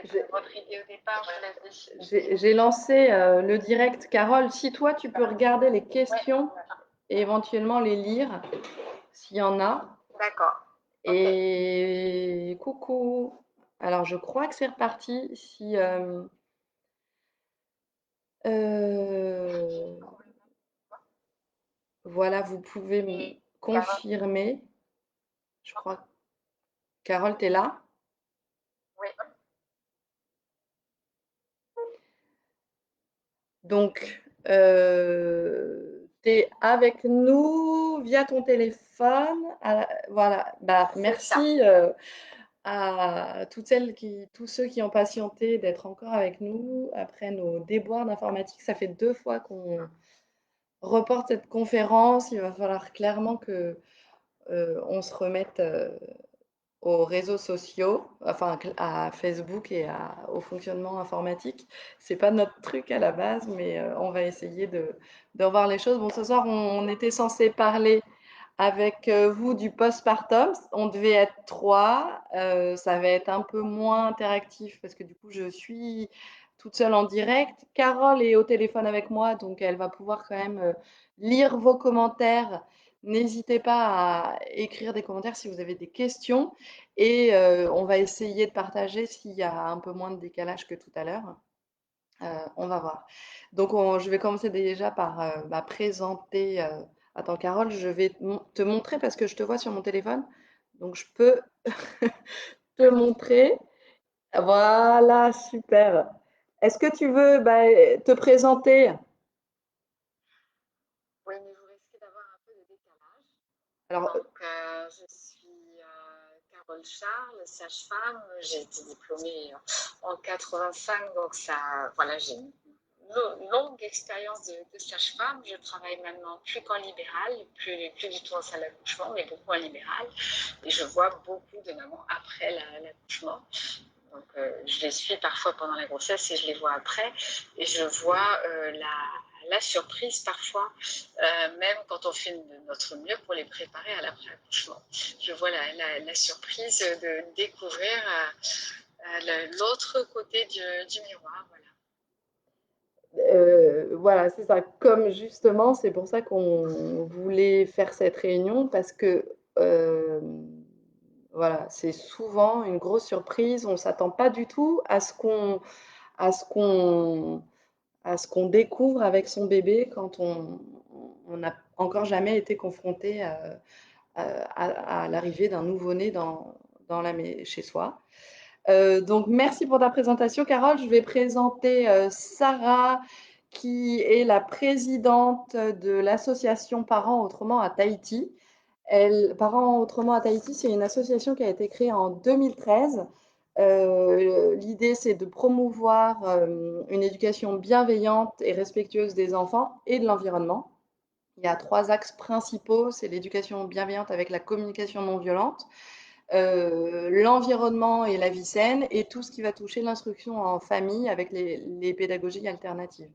J'ai votre idée au départ, je laisse décider. j'ai lancé le direct. Carole, si toi, tu peux regarder les Oui, questions et éventuellement les lire, s'il y en a. d'accord. Ok. Et coucou. Alors, je crois que c'est reparti. Si, euh, voilà, vous pouvez me Et Carole, confirmer. Je crois. Carole, t'es là? oui, Donc, tu es avec nous via ton téléphone. Voilà, bah, c'est ça. merci à toutes celles tous ceux qui ont patienté d'être encore avec nous après nos déboires d'informatique. Ça fait 2 fois qu'on reporte cette conférence. Il va falloir clairement que on se remette aux réseaux sociaux, enfin à Facebook et au fonctionnement informatique. C'est pas notre truc à la base, mais on va essayer de revoir les choses. Bon, ce soir, on était censé parler avec vous du postpartum. On devait être 3. Ça va être un peu moins interactif parce que du coup, je suis toute seule en direct. Carole est au téléphone avec moi, donc elle va pouvoir quand même lire vos commentaires. N'hésitez pas à écrire des commentaires si vous avez des questions et on va essayer de partager s'il y a un peu moins de décalage que tout à l'heure. On va voir. Donc, je vais commencer déjà par présenter. Attends, Carole, je vais te montrer parce que je te vois sur mon téléphone. Donc, je peux te montrer. Voilà, super. Est-ce que tu veux te présenter? Oui, mais vous risquez d'avoir un peu de décalage. Alors, Donc, je suis Carole Charles, sage-femme. J'ai été diplômée en 85, donc ça, voilà, j'ai une longue expérience de sage-femme. Je travaille maintenant plus qu'en libéral, plus du tout en salle d'accouchement, mais beaucoup en libéral. Et je vois beaucoup de mamans après l'accouchement. Donc, je les suis parfois pendant la grossesse et je les vois après. Et je vois la surprise parfois, même quand on fait de notre mieux pour les préparer à l'après-accouchement. Je vois la surprise de découvrir l'autre côté du miroir. Voilà. voilà, c'est ça. Comme justement, c'est pour ça qu'on voulait faire cette réunion parce que euh, voilà, c'est souvent une grosse surprise. On ne s'attend pas du tout à ce qu'on, à ce qu'on découvre avec son bébé quand on n'a encore jamais été confronté à l'arrivée d'un nouveau-né chez soi. Donc, merci pour ta présentation, Carole. Je vais présenter Sarah, qui est la présidente de l'association Parents Autrement à Tahiti. Parents Autrement à Tahiti, c'est une association qui a été créée en 2013. L'idée, c'est de promouvoir une éducation bienveillante et respectueuse des enfants et de l'environnement. Il y a 3 axes principaux, c'est l'éducation bienveillante avec la communication non violente, l'environnement et la vie saine, et tout ce qui va toucher l'instruction en famille avec les pédagogies alternatives.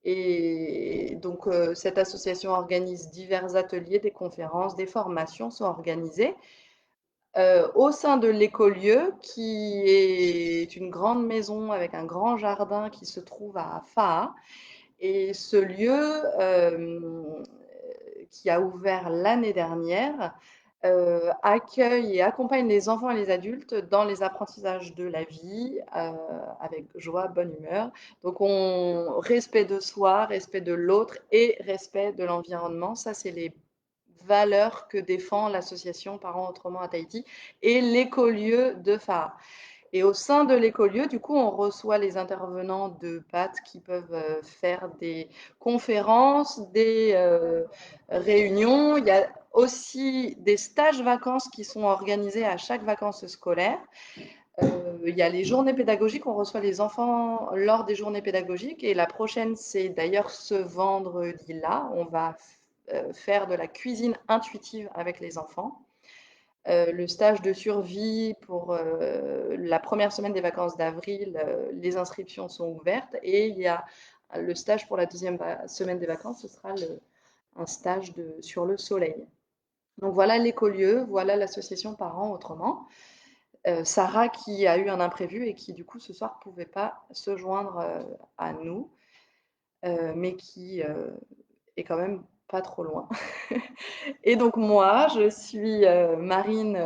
Et donc, cette association organise divers ateliers, des conférences, des formations sont organisées au sein de l'écolieu, qui est une grande maison avec un grand jardin qui se trouve à Faa. Et ce lieu, qui a ouvert l'année dernière, accueille et accompagne les enfants et les adultes dans les apprentissages de la vie, avec joie, bonne humeur. Donc, respect de soi, respect de l'autre et respect de l'environnement. Ça, c'est les valeurs que défend l'association Parents Autrement à Tahiti et l'écolieu de Faa. Et au sein de l'écolieu, du coup, on reçoit les intervenants de PAT qui peuvent faire des conférences, des réunions. Il y a aussi des stages vacances qui sont organisés à chaque vacances scolaires. Il y a les journées pédagogiques, on reçoit les enfants lors des journées pédagogiques. Et la prochaine, c'est d'ailleurs ce vendredi-là. On va faire de la cuisine intuitive avec les enfants. Le stage de survie pour la première semaine des vacances d'avril, les inscriptions sont ouvertes et il y a le stage pour la deuxième semaine des vacances, ce sera un stage sur le soleil. Donc voilà l'écolieu, voilà l'association Parents Autrement. Sarah qui a eu un imprévu et qui du coup ce soir pouvait pas se joindre, à nous, mais qui, est quand même pas trop loin. Et donc moi, je suis, Marine,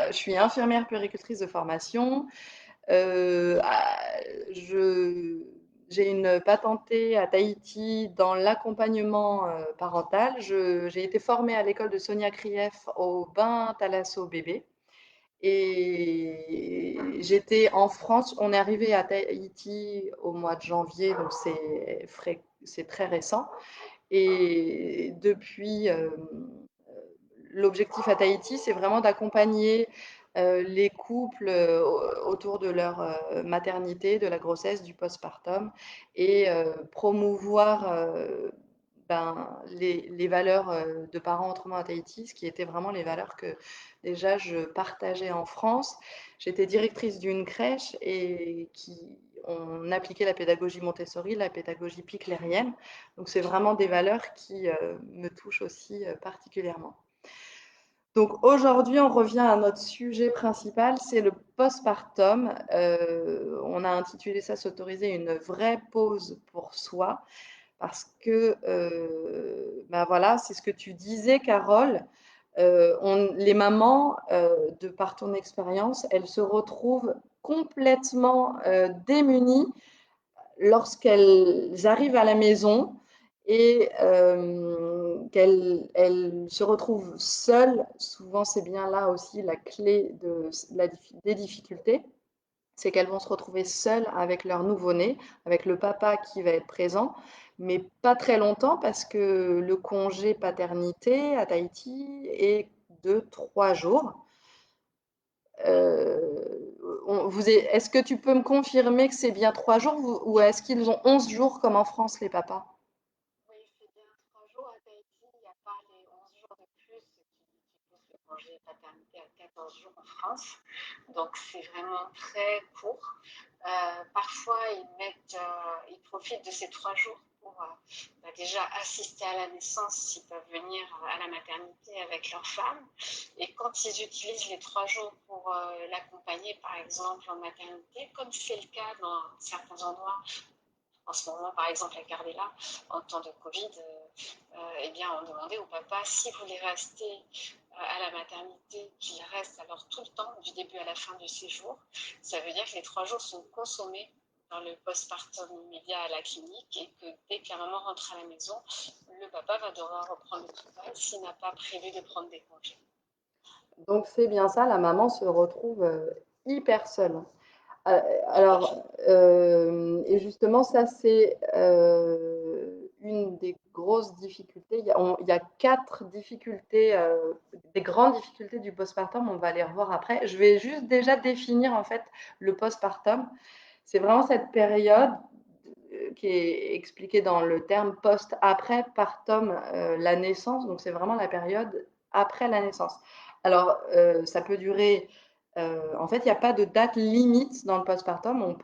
je suis infirmière puéricultrice de formation. Ah, je j'ai une patentée à Tahiti dans l'accompagnement, parental. J'ai été formée à l'école de Sonia Krief au bain thalasso bébé et j'étais en France. On est arrivé à Tahiti au mois de janvier, donc c'est très récent et depuis, l'objectif à Tahiti, c'est vraiment d'accompagner les couples autour de leur maternité, de la grossesse, du postpartum et promouvoir les valeurs de parents autrement à Tahiti, ce qui étaient vraiment les valeurs que déjà je partageais en France. J'étais directrice d'une crèche et on appliquait la pédagogie Montessori, la pédagogie piclérienne. Donc c'est vraiment des valeurs qui me touchent aussi particulièrement. Donc aujourd'hui, on revient à notre sujet principal, c'est le postpartum. On a intitulé ça s'autoriser une vraie pause pour soi, parce que ben voilà, c'est ce que tu disais, Carole. Les mamans, de par ton expérience, elles se retrouvent complètement démunies lorsqu'elles arrivent à la maison et qu'elles se retrouvent seules. Souvent, c'est bien là aussi la clé des difficultés, c'est qu'elles vont se retrouver seules avec leur nouveau-né, avec le papa qui va être présent, mais pas très longtemps parce que le congé paternité à Tahiti est de 3 jours. Est-ce que tu peux me confirmer que c'est bien 3 jours ou est-ce qu'ils ont 11 jours comme en France, les papas? Oui, c'est bien 3 jours à Tahiti. Il n'y a pas les 11 jours de plus qui poussent le congé paternité à 14 jours en France. Donc c'est vraiment très court. Parfois, ils profitent de ces 3 jours pour déjà assister à la naissance s'ils peuvent venir à la maternité avec leur femme. Et quand ils utilisent les 3 jours pour l'accompagner, par exemple, en maternité, comme c'est le cas dans certains endroits, en ce moment, par exemple, à Gardella, en temps de Covid, eh bien, on demandait au papa s'il voulait rester à la maternité, qu'il reste alors tout le temps, du début à la fin du séjour. Ça veut dire que les 3 jours sont consommés dans le postpartum immédiat à la clinique et que dès que la maman rentre à la maison, le papa va devoir reprendre le travail s'il n'a pas prévu de prendre des congés. Donc c'est bien ça, la maman se retrouve hyper seule. Euh, Tout à alors, fait. et justement, ça c'est une des grosses difficultés. Il y a 4 difficultés, des grandes difficultés du postpartum. On va les revoir après. Je vais juste déjà définir en fait le postpartum. C'est vraiment cette période qui est expliquée dans le terme post-après partum, la naissance. Donc c'est vraiment la période après la naissance. Alors ça peut durer. En fait, il n'y a pas de date limite dans le postpartum.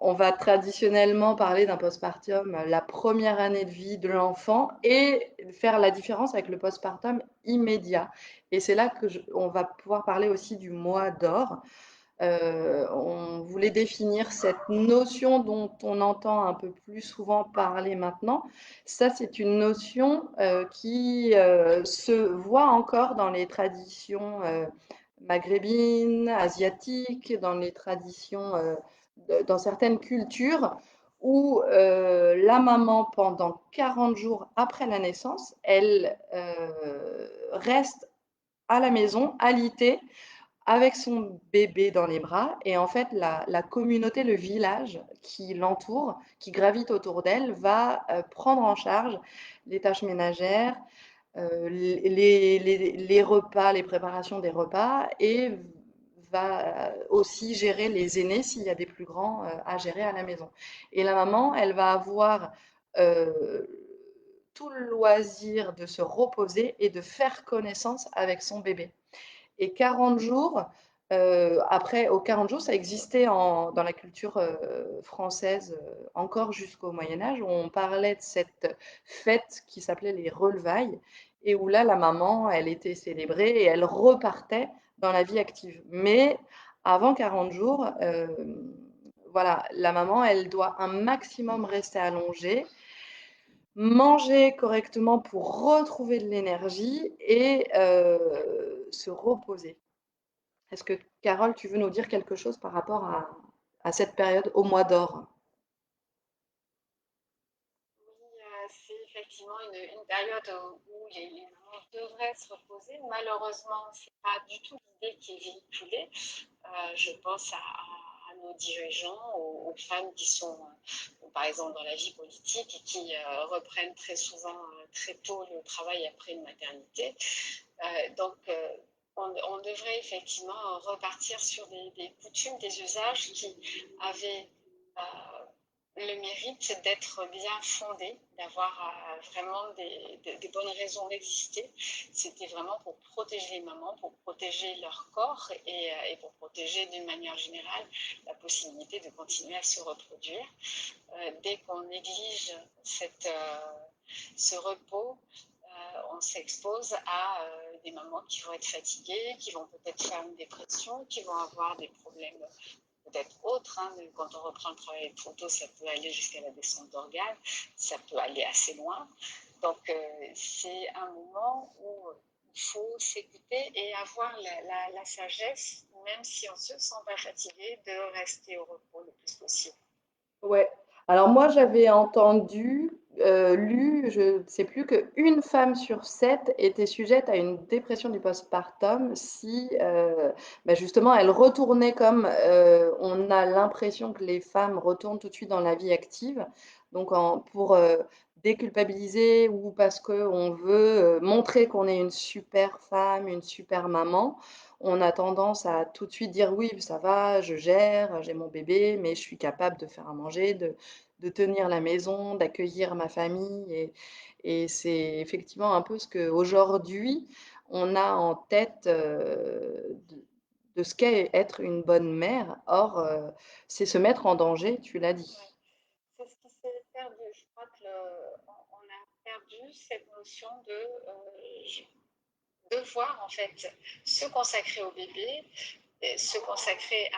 On va traditionnellement parler d'un postpartum la première année de vie de l'enfant et faire la différence avec le postpartum immédiat. Et c'est là on va pouvoir parler aussi du mois d'or. On voulait définir cette notion dont on entend un peu plus souvent parler maintenant. Ça, c'est une notion qui se voit encore dans les traditions maghrébines, asiatiques, dans les traditions, dans certaines cultures où la maman, pendant 40 jours après la naissance, elle reste à la maison, alitée, avec son bébé dans les bras. Et en fait, la communauté, le village qui l'entoure, qui gravite autour d'elle, va prendre en charge les tâches ménagères, les repas, les préparations des repas et va aussi gérer les aînés s'il y a des plus grands à gérer à la maison. Et la maman, elle va avoir euh, tout le loisir de se reposer et de faire connaissance avec son bébé. Et 40 jours, après, aux 40 jours, ça existait dans la culture française encore jusqu'au Moyen Âge, où on parlait de cette fête qui s'appelait les relevailles et où là, la maman, elle était célébrée et elle repartait dans la vie active. Mais avant 40 jours, voilà, la maman, elle doit un maximum rester allongée, manger correctement pour retrouver de l'énergie et se reposer. Est-ce que, Carole, tu veux nous dire quelque chose par rapport à cette période au mois d'or? Oui, c'est effectivement une période où les mamans devraient se reposer. Malheureusement, c'est pas du tout l'idée qui est véhiculée. Je pense à nos dirigeants, aux femmes qui sont, par exemple, dans la vie politique et qui reprennent très souvent très tôt le travail après une maternité. Donc, on devrait effectivement repartir sur des coutumes, des usages qui avaient le mérite d'être bien fondés, d'avoir vraiment des bonnes raisons d'exister. C'était vraiment pour protéger les mamans, pour protéger leur corps et pour protéger d'une manière générale la possibilité de continuer à se reproduire. Dès qu'on néglige ce repos, on s'expose à des mamans qui vont être fatiguées, qui vont peut-être faire une dépression, qui vont avoir des problèmes peut-être autres. Hein. Quand on reprend le travail de photo, ça peut aller jusqu'à la descente d'organes, ça peut aller assez loin. Donc, c'est un moment où il faut s'écouter et avoir la sagesse, même si on se sent pas fatigué, de rester au repos le plus possible. Ouais. Alors moi, j'avais entendu, lu, je ne sais plus, qu'une femme sur 7 était sujette à une dépression du postpartum si, bah, justement, elle retournait comme, on a l'impression que les femmes retournent tout de suite dans la vie active. Donc pour, déculpabiliser ou parce qu'on veut, montrer qu'on est une super femme, une super maman, on a tendance à tout de suite dire: «Oui, ça va, je gère, j'ai mon bébé, mais je suis capable de faire à manger, de tenir la maison, d'accueillir ma famille» et c'est effectivement un peu ce qu'aujourd'hui, on a en tête, de ce qu'est être une bonne mère. Or, c'est se mettre en danger, tu l'as Ouais. dit. C'est ce qui s'est perdu. Je crois qu'on a perdu cette notion de devoir en fait se consacrer au bébé, se consacrer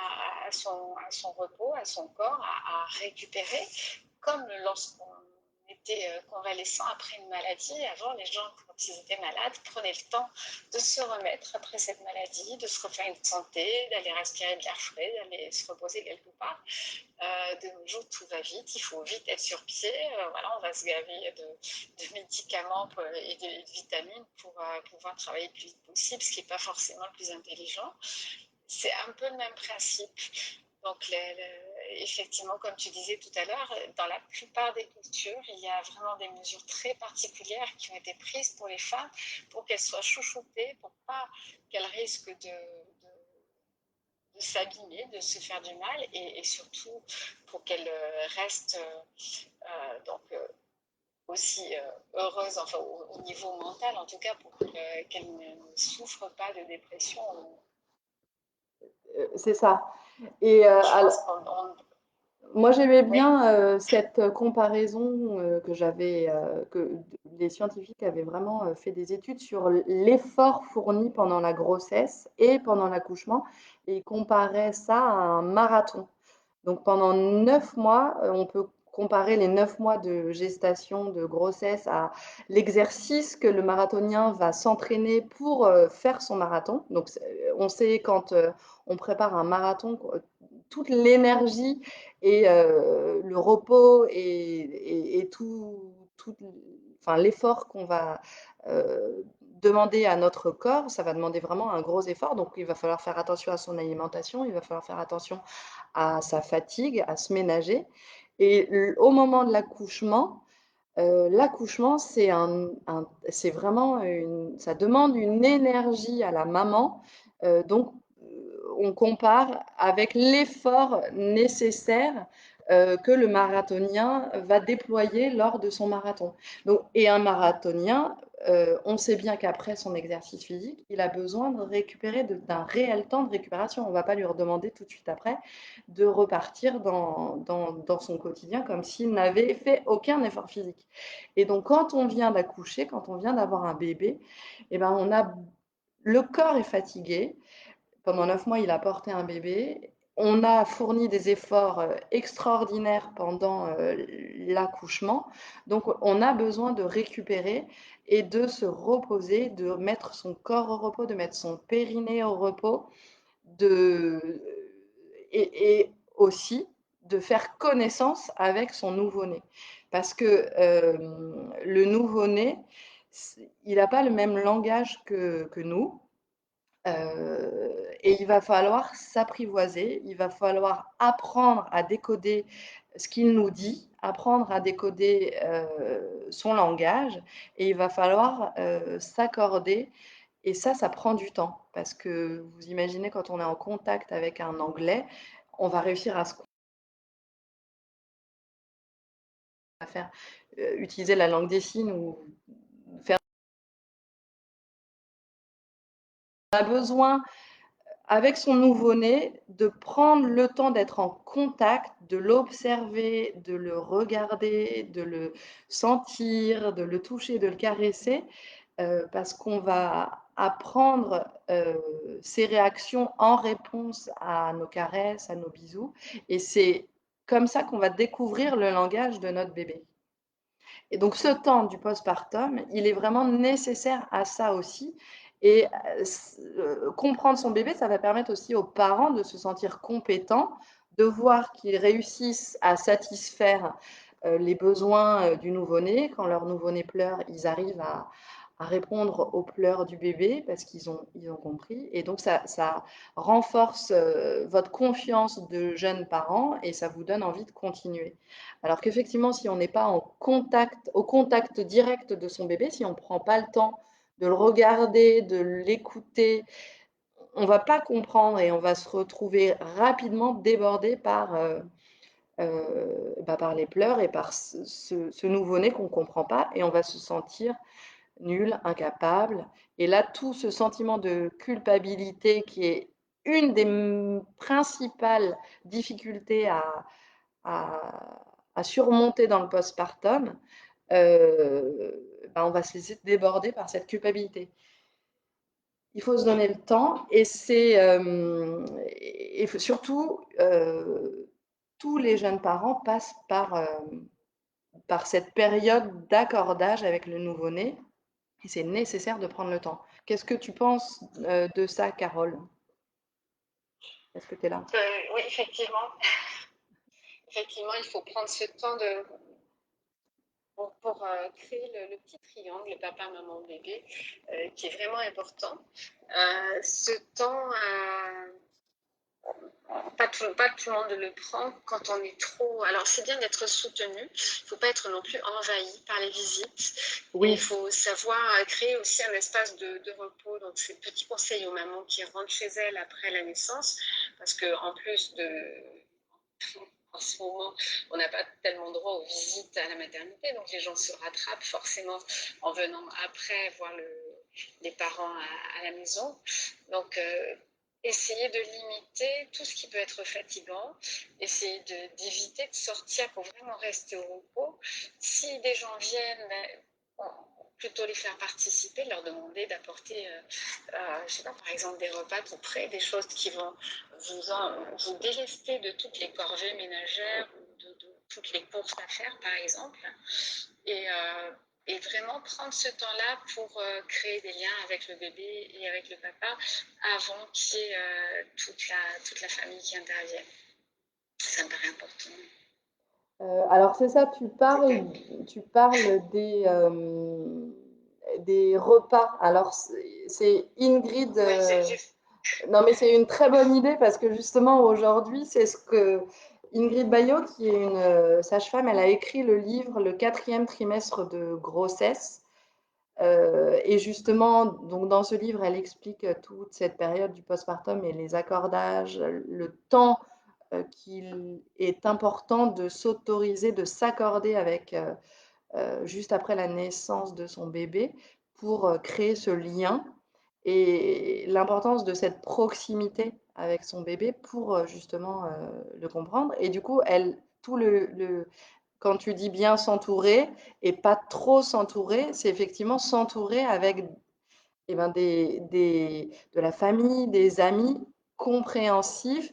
à son repos, à son corps, à récupérer, comme lorsqu'on était convalescent après une maladie. Avant, les gens, quand ils étaient malades, prenaient le temps de se remettre après cette maladie, de se refaire une santé, d'aller respirer de l'air frais, d'aller se reposer quelque part. De nos jours, tout va vite, il faut vite être sur pied. Voilà, on va se gaver de médicaments et de vitamines pour pouvoir travailler le plus vite possible, ce qui n'est pas forcément le plus intelligent. C'est un peu le même principe. Donc, effectivement, comme tu disais tout à l'heure, dans la plupart des cultures, il y a vraiment des mesures très particulières qui ont été prises pour les femmes pour qu'elles soient chouchoutées, pour pas qu'elles risquent de s'abîmer, de se faire du mal et surtout pour qu'elle reste aussi heureuse, enfin au niveau mental en tout cas, pour qu'elle ne souffre pas de dépression. C'est ça et Je al pense qu'on... moi, j'aimais Oui, bien, cette comparaison, que les scientifiques avaient vraiment, fait des études sur l'effort fourni pendant la grossesse et pendant l'accouchement et ils comparaient ça à un marathon. Donc pendant 9 mois, on peut comparer les 9 mois de gestation, de grossesse à l'exercice que le marathonien va s'entraîner pour, faire son marathon. Donc on sait quand, on prépare un marathon, toute l'énergie et le repos et tout enfin l'effort qu'on va, demander à notre corps, ça va demander vraiment un gros effort. Donc il va falloir faire attention à son alimentation, il va falloir faire attention à sa fatigue, à se ménager. Et au moment de l'accouchement, c'est vraiment ça demande une énergie à la maman. Donc, on compare avec l'effort nécessaire que le marathonien va déployer lors de son marathon. Donc, et un marathonien on sait bien qu'après son exercice physique, il a besoin de récupérer d'un réel temps de récupération. On ne va pas lui redemander tout de suite après de repartir dans son quotidien comme s'il n'avait fait aucun effort physique. Et donc, quand on vient d'accoucher, quand on vient d'avoir un bébé, eh ben, le corps est fatigué. Pendant 9 mois, il a porté un bébé. On a fourni des efforts extraordinaires pendant l'accouchement. Donc, on a besoin de récupérer et de se reposer, de mettre son corps au repos, de mettre son périnée au repos, et aussi de faire connaissance avec son nouveau-né. Parce que le nouveau-né, il n'a pas le même langage que nous. Et il va falloir s'apprivoiser, il va falloir apprendre à décoder ce qu'il nous dit, apprendre à décoder son langage, et il va falloir s'accorder. Et ça prend du temps, parce que vous imaginez quand on est en contact avec un anglais, on va réussir à faire utiliser la langue des signes ou faire. On a besoin avec son nouveau-né, de prendre le temps d'être en contact, de l'observer, de le regarder, de le sentir, de le toucher, de le caresser, parce qu'on va apprendre ses réactions en réponse à nos caresses, à nos bisous. Et c'est comme ça qu'on va découvrir le langage de notre bébé. Et donc ce temps du postpartum, il est vraiment nécessaire à ça aussi. Et comprendre son bébé, ça va permettre aussi aux parents de se sentir compétents, de voir qu'ils réussissent à satisfaire les besoins du nouveau-né. Quand leur nouveau-né pleure, ils arrivent à répondre aux pleurs du bébé parce ils ont compris. Et donc ça renforce votre confiance de jeunes parents et ça vous donne envie de continuer. Alors qu'effectivement, si on n'est pas au contact direct de son bébé, si on ne prend pas le temps de le regarder, de l'écouter, on ne va pas comprendre et on va se retrouver rapidement débordé par les pleurs et par ce nouveau-né qu'on ne comprend pas, et on va se sentir nul, incapable. Et là, tout ce sentiment de culpabilité qui est une des principales difficultés à, à surmonter dans le postpartum, on va se laisser déborder par cette culpabilité. Il faut se donner le temps et surtout, tous les jeunes parents passent par cette période d'accordage avec le nouveau-né et c'est nécessaire de prendre le temps. Qu'est-ce que tu penses de ça, Carole? Est-ce que tu es là? Oui, effectivement. Effectivement, il faut prendre ce temps pour créer le petit triangle papa, maman, bébé, qui est vraiment important. Ce temps, pas tout le monde le prend quand on est trop. Alors, c'est bien d'être soutenu. Il ne faut pas être non plus envahi par les visites. Oui. Il faut savoir créer aussi un espace de repos. Donc, c'est petit conseil aux mamans qui rentrent chez elles après la naissance, parce qu'en plus en ce moment, on n'a pas tellement droit aux visites à la maternité, donc les gens se rattrapent forcément en venant après voir les parents à la maison. Donc, essayer de limiter tout ce qui peut être fatigant, essayer d'éviter de sortir pour vraiment rester au repos. Si des gens viennent, plutôt les faire participer, leur demander d'apporter, je sais pas, par exemple des repas tout près, des choses qui vont vous délester de toutes les corvées ménagères ou de toutes les courses à faire, par exemple. Et vraiment prendre ce temps-là pour créer des liens avec le bébé et avec le papa avant qu'il y ait toute la famille qui intervienne. Ça me paraît important. Alors c'est ça, tu parles des repas. Alors c'est Ingrid. Non, mais c'est une très bonne idée parce que justement aujourd'hui, c'est ce que Ingrid Baillot, qui est une sage-femme, elle a écrit le livre Le 4e trimestre de grossesse. Et justement, donc dans ce livre, elle explique toute cette période du postpartum et les accordages, le temps qu'il est important de s'autoriser, de s'accorder avec juste après la naissance de son bébé pour créer ce lien et l'importance de cette proximité avec son bébé pour justement le comprendre. Et du coup, tout quand tu dis bien s'entourer et pas trop s'entourer, c'est effectivement s'entourer avec eh ben, de la famille, des amis compréhensifs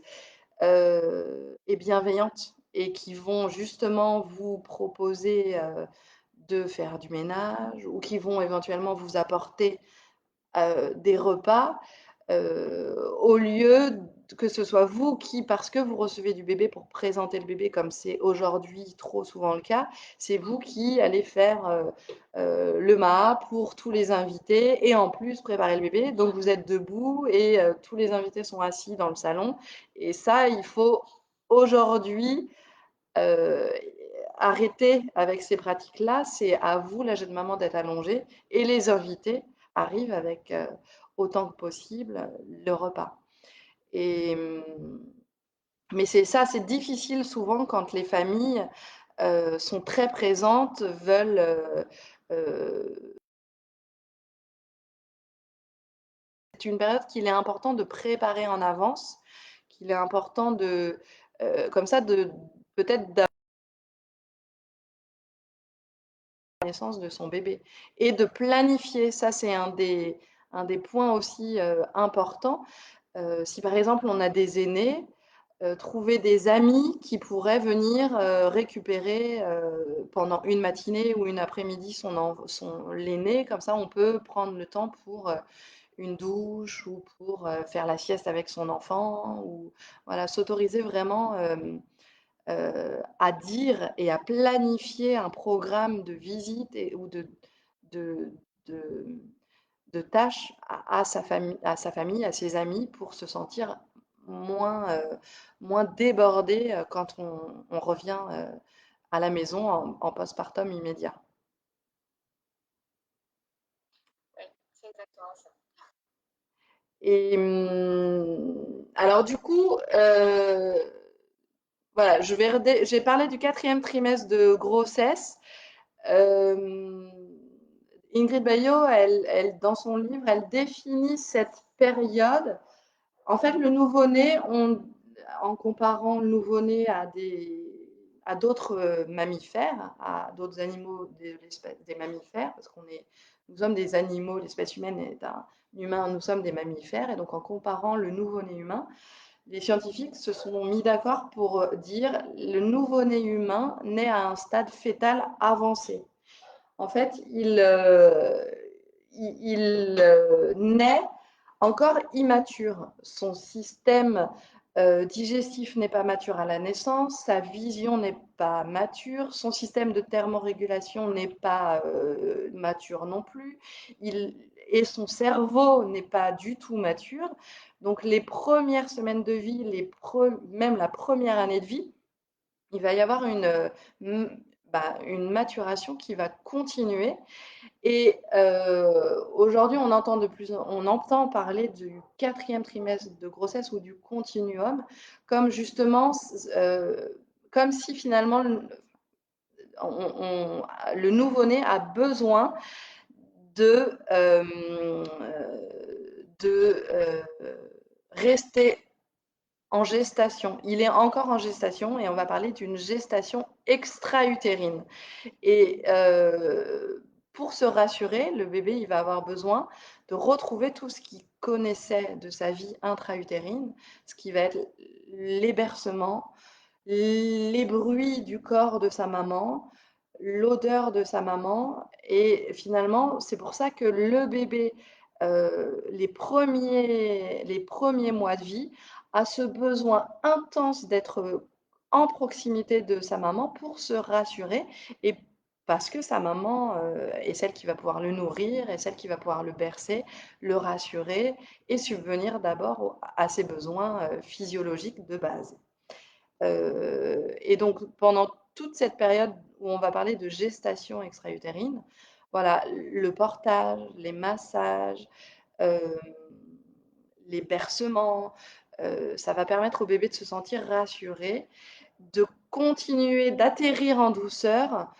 et bienveillantes et qui vont justement vous proposer de faire du ménage ou qui vont éventuellement vous apporter des repas au lieu que ce soit vous qui, parce que vous recevez du bébé pour présenter le bébé, comme c'est aujourd'hui trop souvent le cas, c'est vous qui allez faire le MAA pour tous les invités et en plus préparer le bébé. Donc vous êtes debout et tous les invités sont assis dans le salon. Et ça, il faut aujourd'hui euh, arrêter avec ces pratiques-là. C'est à vous, la jeune maman, d'être allongée et les invités arrivent avec autant que possible le repas. Et, mais c'est ça, c'est difficile souvent quand les familles sont très présentes, veulent c'est une période qu'il est important de préparer en avance, qu'il est important de, comme ça, de peut-être d'avoir la naissance de son bébé et de planifier. Ça, c'est un des points aussi importants. Si par exemple on a des aînés, trouver des amis qui pourraient venir récupérer pendant une matinée ou une après-midi l'aîné, comme ça on peut prendre le temps pour une douche ou pour faire la sieste avec son enfant, ou voilà, s'autoriser vraiment à dire et à planifier un programme de visite ou de, de, de tâches à sa famille, à ses amis, pour se sentir moins débordé quand on revient à la maison en postpartum immédiat. Oui, c'est exactement ça. Et alors du coup, voilà, j'ai parlé du quatrième trimestre de grossesse. Euh, Ingrid Baillot, dans son livre, elle définit cette période. En fait, le nouveau-né, en comparant le nouveau-né à d'autres mammifères, à d'autres animaux de l'espèce des mammifères, parce nous sommes des animaux, l'espèce humaine est un humain, nous sommes des mammifères, et donc en comparant le nouveau-né humain, les scientifiques se sont mis d'accord pour dire le nouveau-né humain naît à un stade fœtal avancé. En fait, il naît encore immature. Son système digestif n'est pas mature à la naissance, sa vision n'est pas mature, son système de thermorégulation n'est pas mature non plus, et son cerveau n'est pas du tout mature. Donc les premières semaines de vie, même la première année de vie, il va y avoir une maturation qui va continuer. Et aujourd'hui, on entend parler du quatrième trimestre de grossesse ou du continuum, comme justement, euh, comme si finalement le nouveau-né a besoin de, euh, de rester en gestation. Il est encore en gestation et on va parler d'une gestation extra-utérine. Et pour se rassurer, le bébé, il va avoir besoin de retrouver tout ce qu'il connaissait de sa vie intra-utérine, ce qui va être les bercements, les bruits du corps de sa maman, l'odeur de sa maman. Et finalement, c'est pour ça que le bébé, les premiers mois de vie, a ce besoin intense d'être en proximité de sa maman pour se rassurer et parce que sa maman est celle qui va pouvoir le nourrir, est celle qui va pouvoir le bercer, le rassurer et subvenir d'abord à ses besoins physiologiques de base. Et donc, pendant toute cette période où on va parler de gestation extra-utérine, voilà, le portage, les massages, euh, les bercements, ça va permettre au bébé de se sentir rassuré, de continuer d'atterrir en douceur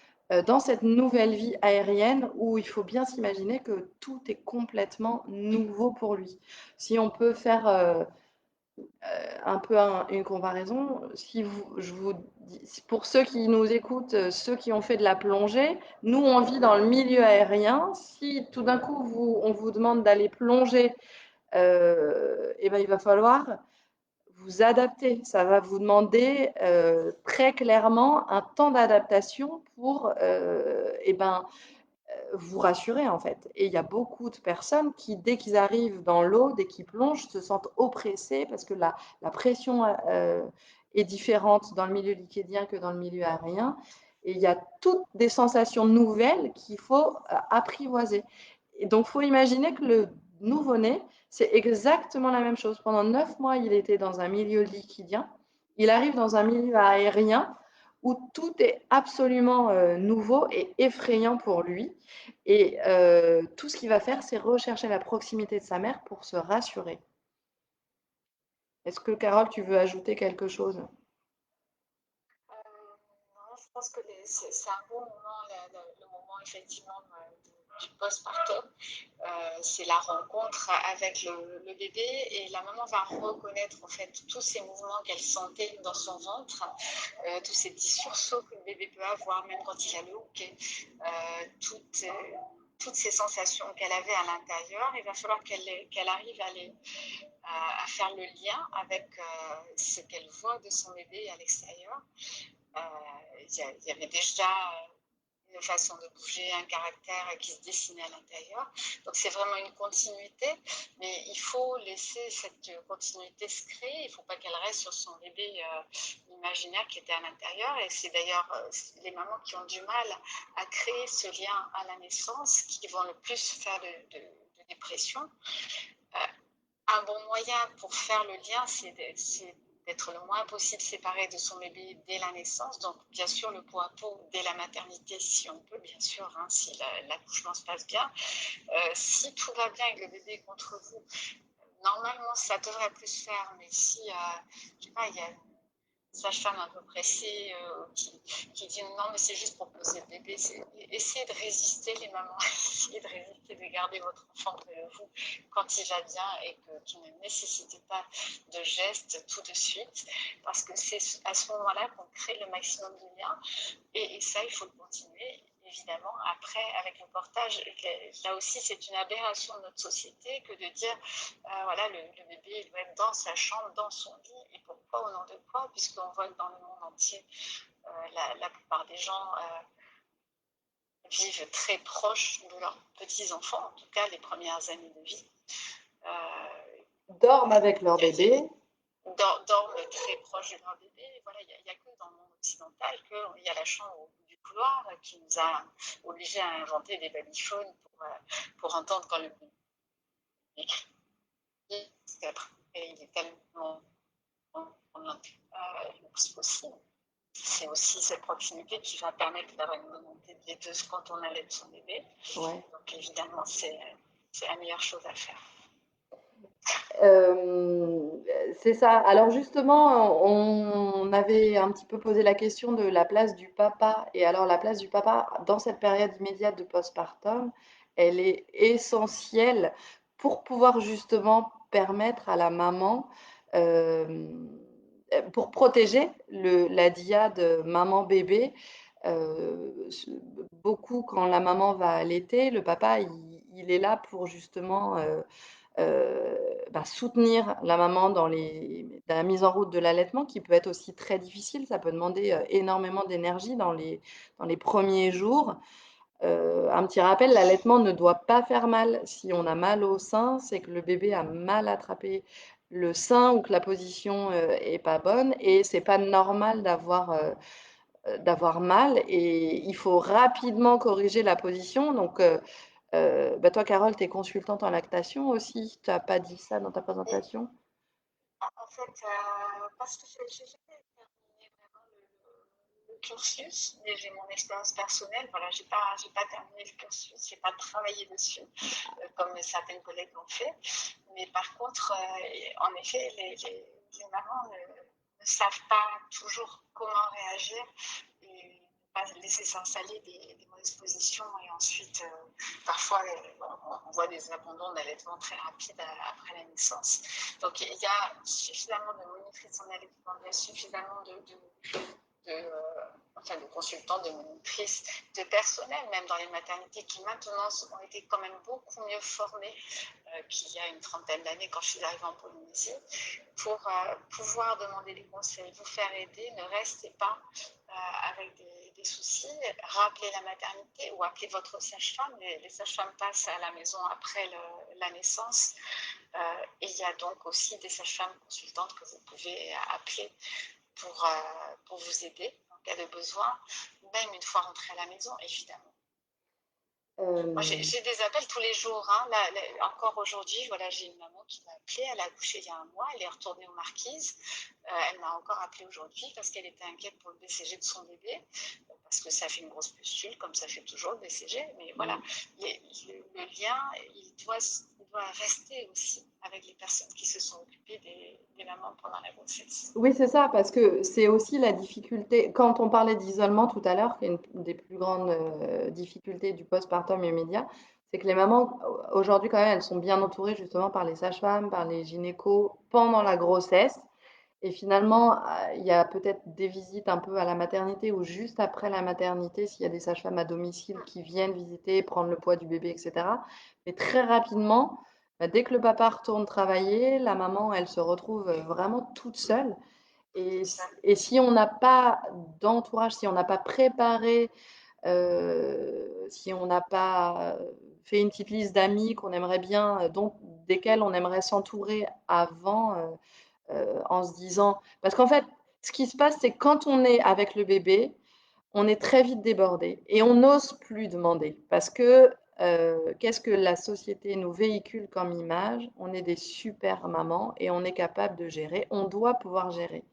dans cette nouvelle vie aérienne où il faut bien s'imaginer que tout est complètement nouveau pour lui. Si on peut faire un peu une comparaison, si vous, je vous dis, pour ceux qui nous écoutent, ceux qui ont fait de la plongée, nous on vit dans le milieu aérien. Si tout d'un coup on vous demande d'aller plonger, et ben, il va falloir vous adapter. Ça va vous demander très clairement un temps d'adaptation pour et ben, vous rassurer en fait. Et il y a beaucoup de personnes qui, dès qu'ils arrivent dans l'eau, dès qu'ils plongent, se sentent oppressés parce que la pression est différente dans le milieu liquidien que dans le milieu aérien. Et il y a toutes des sensations nouvelles qu'il faut apprivoiser. Et donc, il faut imaginer que le nouveau-né, c'est exactement la même chose. Pendant 9 mois, il était dans un milieu liquidien. Il arrive dans un milieu aérien où tout est absolument nouveau et effrayant pour lui. Et tout ce qu'il va faire, c'est rechercher la proximité de sa mère pour se rassurer. Est-ce que, Carole, tu veux ajouter quelque chose? Non, je pense que c'est un bon moment, le moment effectivement du postpartum. C'est la rencontre avec le bébé et la maman va reconnaître en fait tous ces mouvements qu'elle sentait dans son ventre, tous ces petits sursauts que le bébé peut avoir, même quand il a le hoquet, toutes ces sensations qu'elle avait à l'intérieur. Il va falloir qu'elle arrive à faire le lien avec ce qu'elle voit de son bébé à l'extérieur. Il y avait déjà une façon de bouger, un caractère qui se dessinait à l'intérieur. Donc c'est vraiment une continuité, mais il faut laisser cette continuité se créer. Il ne faut pas qu'elle reste sur son bébé imaginaire qui était à l'intérieur. Et c'est d'ailleurs les mamans qui ont du mal à créer ce lien à la naissance qui vont le plus faire de dépression. Un bon moyen pour faire le lien, c'est d'être le moins possible séparé de son bébé dès la naissance. Donc, bien sûr, le pot à pot dès la maternité, si on peut, bien sûr, hein, si l'accouchement se passe bien. Si tout va bien et que le bébé est contre vous, normalement, ça devrait plus se faire. Mais si, je sais pas, il y a sage-femme un peu pressée qui dit non mais c'est juste pour poser le bébé, essayez de résister les mamans, essayez de résister, de garder votre enfant près de vous quand il va bien et qu'il ne nécessite pas de gestes tout de suite parce que c'est à ce moment-là qu'on crée le maximum de liens et ça il faut le continuer. Évidemment, après, avec le portage, là aussi, c'est une aberration de notre société que de dire, voilà, le bébé il doit être dans sa chambre, dans son lit, et pourquoi, au nom de quoi, puisqu'on voit que dans le monde entier, la plupart des gens vivent très proches de leurs petits-enfants, en tout cas les premières années de vie. Dorment avec leur bébé. Dorment très proche de leur bébé. Et voilà, il n'y a que dans le monde occidental qu'il y a la chambre au bout du couloir qui nous a obligés à inventer des babyphones pour entendre quand le bébé crie. Après, il est tellement possible. C'est aussi cette proximité qui va permettre d'avoir une montée de laiteuse quand on allait de son bébé. Ouais. Donc évidemment, c'est la meilleure chose à faire. C'est ça. Alors justement, on avait un petit peu posé la question de la place du papa. Et alors la place du papa dans cette période immédiate de postpartum, elle est essentielle pour pouvoir justement permettre à la maman, euh, pour protéger la dyade maman-bébé. Beaucoup, quand la maman va allaiter, le papa, il est là pour justement soutenir la maman dans la mise en route de l'allaitement qui peut être aussi très difficile. Ça peut demander énormément d'énergie dans les premiers jours. Un petit rappel, l'allaitement ne doit pas faire mal. Si on a mal au sein, c'est que le bébé a mal attrapé le sein ou que la position est pas bonne et c'est pas normal d'avoir mal et il faut rapidement corriger la position. Donc, toi, Carole, tu es consultante en lactation aussi. Tu n'as pas dit ça dans ta présentation? En fait, parce que j'ai jamais terminé vraiment le cursus, mais j'ai mon expérience personnelle. Voilà, j'ai pas terminé le cursus, j'ai pas travaillé dessus comme certaines collègues l'ont fait. Mais par contre, en effet, les mamans ne savent pas toujours comment réagir. Et pas laisser s'installer des mauvaises positions et ensuite, parfois, on voit des abandons d'allaitement très rapides après la naissance. Donc il y a suffisamment de monitrices en allaitement, il y a suffisamment enfin, de consultants, de monitrices, de personnel, même dans les maternités, qui maintenant ont été quand même beaucoup mieux formés qu'il y a une trentaine d'années quand je suis arrivée en Polynésie, pour pouvoir demander des conseils, vous faire aider, ne restez pas avec des soucis, rappelez la maternité ou appelez votre sage-femme. Les sages-femmes passent à la maison après la naissance. Et il y a donc aussi des sages-femmes consultantes que vous pouvez appeler pour vous aider en cas de besoin, même une fois rentrée à la maison, évidemment. Moi, Euh, j'ai des appels tous les jours. Hein. Encore aujourd'hui, voilà, j'ai une maman qui m'a appelée. Elle a accouché il y a un mois. Elle est retournée aux Marquises. Elle m'a encore appelée aujourd'hui parce qu'elle était inquiète pour le BCG de son bébé. Parce que ça fait une grosse pustule, comme ça fait toujours le BCG. Mais voilà, le lien, il doit rester aussi avec les personnes qui se sont occupées des mamans pendant la grossesse. Oui, c'est ça, parce que c'est aussi la difficulté. Quand on parlait d'isolement tout à l'heure, qui est une des plus grandes difficultés du postpartum immédiat, c'est que les mamans, aujourd'hui, quand même, elles sont bien entourées justement par les sages-femmes, par les gynécos pendant la grossesse. Et finalement, il y a peut-être des visites un peu à la maternité ou juste après la maternité, s'il y a des sages-femmes à domicile qui viennent visiter, prendre le poids du bébé, etc. Mais très rapidement, bah, dès que le papa retourne travailler, la maman, elle se retrouve vraiment toute seule. Et, Tout ça. et si on n'a pas d'entourage, si on n'a pas préparé, si on n'a pas fait une petite liste d'amis qu'on aimerait bien, desquels on aimerait s'entourer avant, en se disant, parce qu'en fait, ce qui se passe, c'est que quand on est avec le bébé, on est très vite débordé et on n'ose plus demander parce que qu'est-ce que la société nous véhicule comme image? On est des super mamans et on est capable de gérer. On doit pouvoir gérer.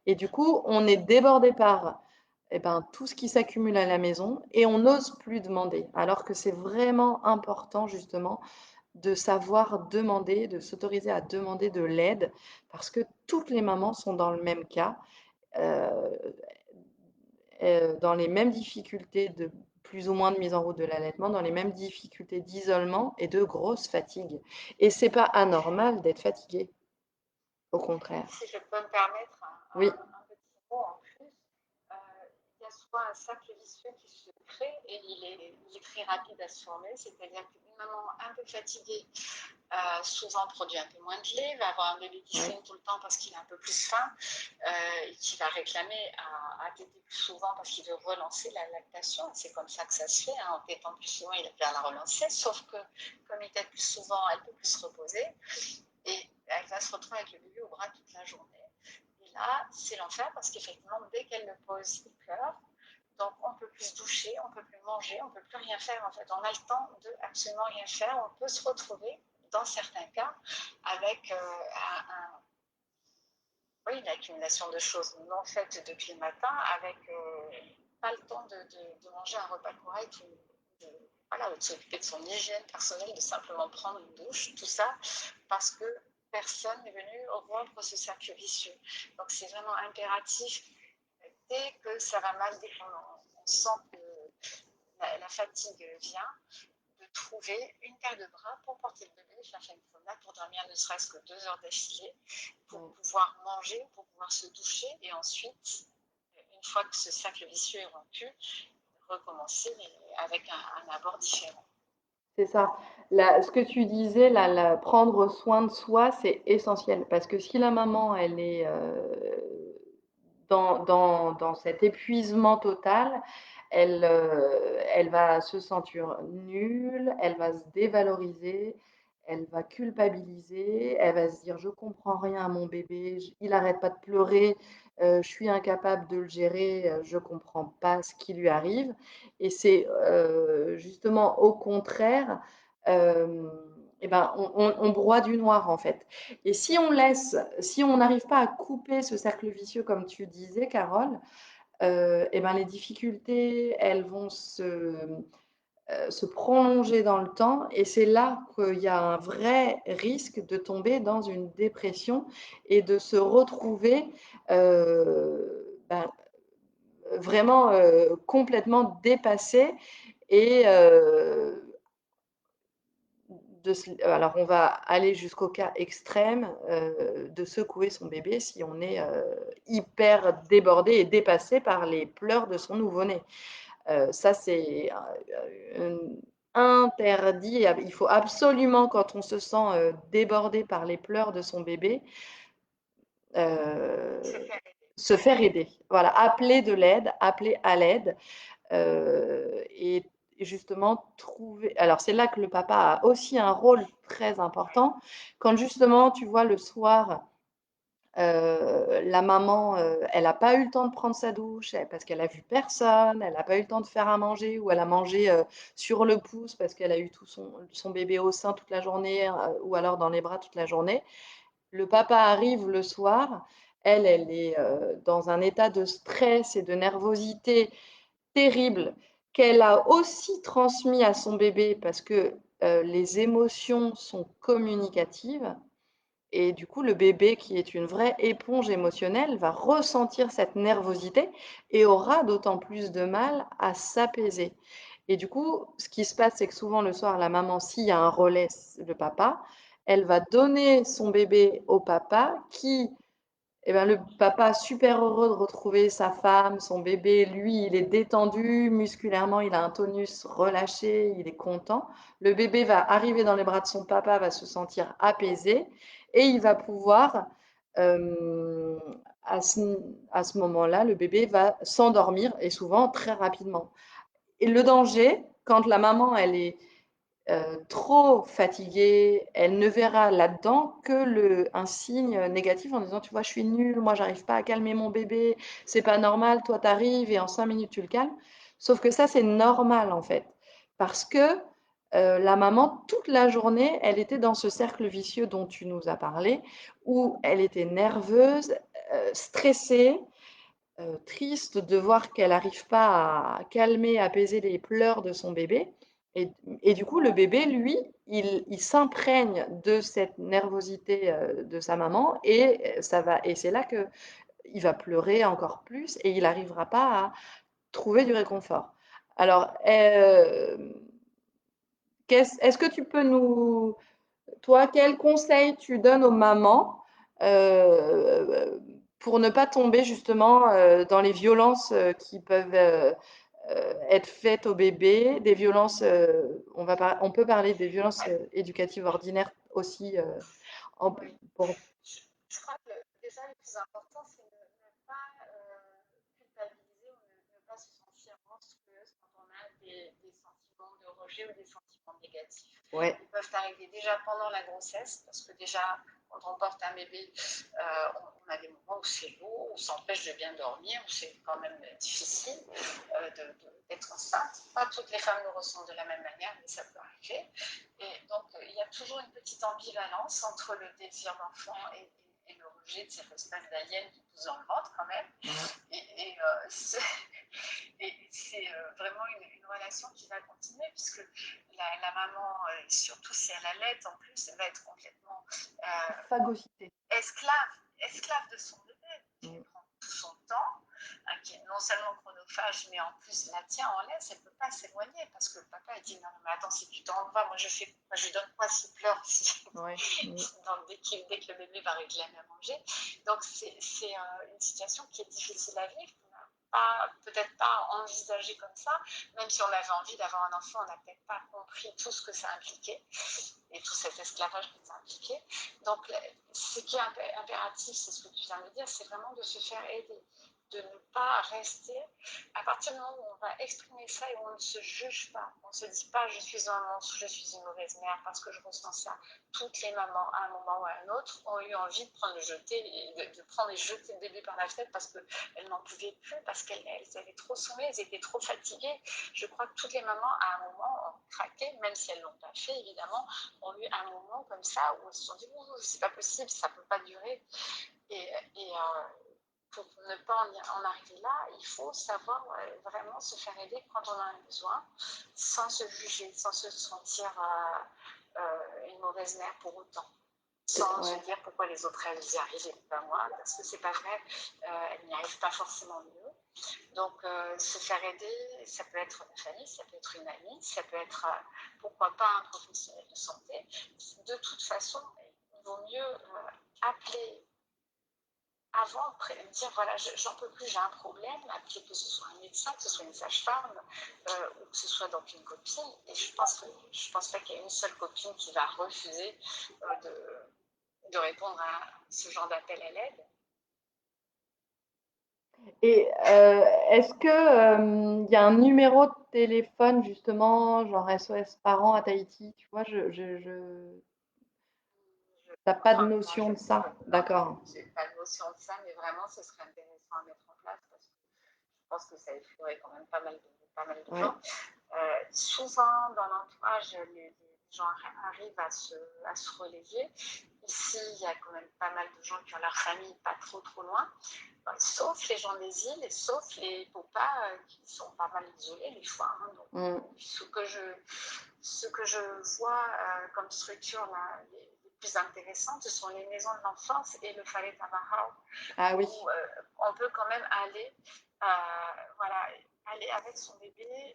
Et du coup, on est débordé par eh ben, tout ce qui s'accumule à la maison et on n'ose plus demander. Alors que c'est vraiment important justement de savoir demander, de s'autoriser à demander de l'aide parce que toutes les mamans sont dans le même cas. Euh, dans les mêmes difficultés de plus ou moins de mise en route de l'allaitement, dans les mêmes difficultés d'isolement et de grosse fatigue. Et c'est pas anormal d'être fatigué, au contraire. Si je peux me permettre Oui, un petit mot en plus, il y a soit un cercle vicieux qui se crée et il est très rapide à se former, c'est-à-dire qu'une maman un peu fatiguée souvent produit un peu moins de lait, va avoir un bébé qui oui, fume tout le temps parce qu'il a un peu plus faim, et qui va réclamer à téter plus souvent parce qu'il veut relancer la lactation. C'est comme ça que ça se fait. Hein. En tétant plus souvent, il va la relancer. Sauf que comme il tète plus souvent, elle peut plus se reposer. Et elle va se retrouver avec le bébé au bras toute la journée. Et là, c'est l'enfer parce qu'effectivement, dès qu'elle le pose, il pleure. Donc, on ne peut plus se doucher, on ne peut plus manger, on ne peut plus rien faire. En fait, on a le temps de absolument rien faire. On peut se retrouver, dans certains cas, avec oui, une accumulation de choses non faites depuis le matin, avec pas le temps de manger un repas correct ou voilà, de s'occuper de son hygiène personnelle, de simplement prendre une douche, tout ça, parce que personne n'est venu rompre ce cercle vicieux. Donc c'est vraiment impératif, dès que ça va mal, dès qu'on sent que la fatigue vient, de trouver une paire de bras pour porter le bébé, faire une promenade, pour dormir ne serait-ce que 2 heures d'affilée, pour oui. pouvoir manger, pour pouvoir se doucher, et ensuite, une fois que ce cercle vicieux est rompu, recommencer mais avec un abord différent. C'est ça. Ce que tu disais, prendre soin de soi, c'est essentiel. Parce que si la maman, elle est dans cet épuisement total, elle va se sentir nulle, elle va se dévaloriser, elle va culpabiliser, elle va se dire, je comprends rien à mon bébé, il n'arrête pas de pleurer, je suis incapable de le gérer, je comprends pas ce qui lui arrive. Et c'est justement au contraire, eh ben, on broie du noir en fait. Et si on n'arrive pas à couper ce cercle vicieux, comme tu disais, Carole, eh ben, les difficultés, elles vont se prolonger dans le temps. Et c'est là qu'il y a un vrai risque de tomber dans une dépression et de se retrouver ben, vraiment, complètement dépassé et alors on va aller jusqu'au cas extrême, de secouer son bébé si on est, hyper débordé et dépassé par les pleurs de son nouveau-né. Ça c'est, interdit. Il faut absolument quand on se sent, débordé par les pleurs de son bébé, Se heu, faire aider. se faire aider. Voilà, appeler de l'aide, appeler à l'aide. Et justement trouver, alors c'est là que le papa a aussi un rôle très important. Quand justement, tu vois, le soir, la maman, elle a pas eu le temps de prendre sa douche, parce qu'elle a vu personne, elle a pas eu le temps de faire à manger ou elle a mangé, sur le pouce parce qu'elle a eu tout son bébé au sein toute la journée, ou alors dans les bras toute la journée. Le papa arrive le soir, elle est, dans un état de stress et de nervosité terrible, qu'elle a aussi transmis à son bébé parce que, les émotions sont communicatives et du coup, le bébé qui est une vraie éponge émotionnelle va ressentir cette nervosité et aura d'autant plus de mal à s'apaiser et du coup, ce qui se passe, c'est que souvent le soir, la maman, s'il y a un relais, le papa, elle va donner son bébé au papa qui, et ben, le papa super heureux de retrouver sa femme, son bébé, lui, il est détendu, musculairement, il a un tonus relâché, il est content. Le bébé va arriver dans les bras de son papa, va se sentir apaisé et il va pouvoir, euh, à ce, à ce moment-là, le bébé va s'endormir et souvent très rapidement. Et le danger, quand la maman, elle est trop fatiguée, elle ne verra là-dedans que un signe négatif en disant, tu vois, je suis nulle, moi, j'arrive pas à calmer mon bébé, c'est pas normal, toi, t'arrives et en 5 minutes, tu le calmes. Sauf que ça, c'est normal, en fait, parce que la maman, toute la journée, elle était dans ce cercle vicieux dont tu nous as parlé, où elle était nerveuse, stressée, triste de voir qu'elle n'arrive pas à calmer, apaiser les pleurs de son bébé. Et, et du coup, le bébé, lui, il s'imprègne de cette nervosité de sa maman et et c'est là que il va pleurer encore plus et il n'arrivera pas à trouver du réconfort. Alors, est-ce que tu peux toi, quels conseils tu donnes aux mamans euh, pour ne pas tomber justement dans les violences qui peuvent être faites au bébé, des violences, on peut parler des violences éducatives ordinaires aussi, en- Oui. pour, Je crois que déjà le plus important, c'est ne pas culpabiliser ou ne pas se sentir monstrueuse quand on a des sentiments de rejet ou des sentiments négatifs. ouais, Ils peuvent arriver déjà pendant la grossesse, parce que déjà, quand on porte un bébé, on a des moments où c'est lourd, où ça empêche de bien dormir, où c'est quand même difficile d'être enceinte. Pas toutes les femmes le ressentent de la même manière, mais ça peut arriver. Et donc, il y a toujours une petite ambivalence entre le désir d'enfant et le rejet de cette espèce d'alien qui pousse dans le ventre quand même. Et c'est vraiment une relation qui va continuer puisque la maman, surtout si elle allait, en plus, elle va être complètement phagocyté. esclave de son bébé, qui Mm. prend tout son temps, qui est non seulement chronophage, mais en plus la tient en laisse, elle ne peut pas s'éloigner parce que le papa dit non, mais attends, si tu t'en vas, moi je lui donne quoi s'il pleure Ouais. Mm. donc, dès que le bébé va réclamer à manger. Donc c'est une situation qui est difficile à vivre. Peut-être pas envisagé comme ça, même si on avait envie d'avoir un enfant, on n'a peut-être pas compris tout ce que ça impliquait et tout cet esclavage que ça impliquait. Donc, ce qui est impératif, c'est ce que tu viens de dire, c'est vraiment de se faire aider, de ne pas rester. À partir du moment où on va exprimer ça et où on ne se juge pas, on ne se dit pas je suis un monstre, je suis une mauvaise mère parce que je ressens ça. Toutes les mamans, à un moment ou à un autre, ont eu envie de prendre de prendre et jeter le bébé par la fenêtre parce qu'elles n'en pouvaient plus, parce qu'elles avaient trop sommeil, elles étaient trop fatiguées. Je crois que toutes les mamans, à un moment, ont craqué, même si elles ne l'ont pas fait, évidemment, ont eu un moment comme ça où elles se sont dit c'est pas possible, ça ne peut pas durer. Et pour ne pas en arriver là, il faut savoir vraiment se faire aider quand on en a besoin, sans se juger, sans se sentir une mauvaise mère pour autant. Sans se Ouais. dire pourquoi les autres elles y arrivent et pas moi, parce que c'est pas vrai, elles n'y arrivent pas forcément mieux. Donc, se faire aider, ça peut être une famille, ça peut être une amie, ça peut être, pourquoi pas, un professionnel de santé. De toute façon, il vaut mieux appeler avant, dire voilà, j'en peux plus, j'ai un problème, appeler que ce soit un médecin, que ce soit une sage-femme, ou que ce soit donc une copine. Et je pense pas qu'il y ait une seule copine qui va refuser de répondre à ce genre d'appel à l'aide. Et est-ce que y a un numéro de téléphone justement, genre SOS Parents à Tahiti? Tu vois, t'as pas de Enfin, non, notion de ça? D'accord. j'ai pas de notion de ça, mais vraiment, ce serait intéressant à mettre en place parce que je pense que ça effraierait quand même pas mal de Ouais. gens. Souvent, dans l'entourage, les gens arrivent à se relever. Ici, il y a quand même pas mal de gens qui ont leur famille pas trop loin, sauf les gens des îles et sauf les popas qui sont pas mal isolés des fois. Hein. Donc, ce que je vois comme structure là, les plus intéressantes, ce sont les maisons de l'enfance et le Fallet Tamahau, Ah oui. où on peut quand même aller, voilà, aller avec son bébé,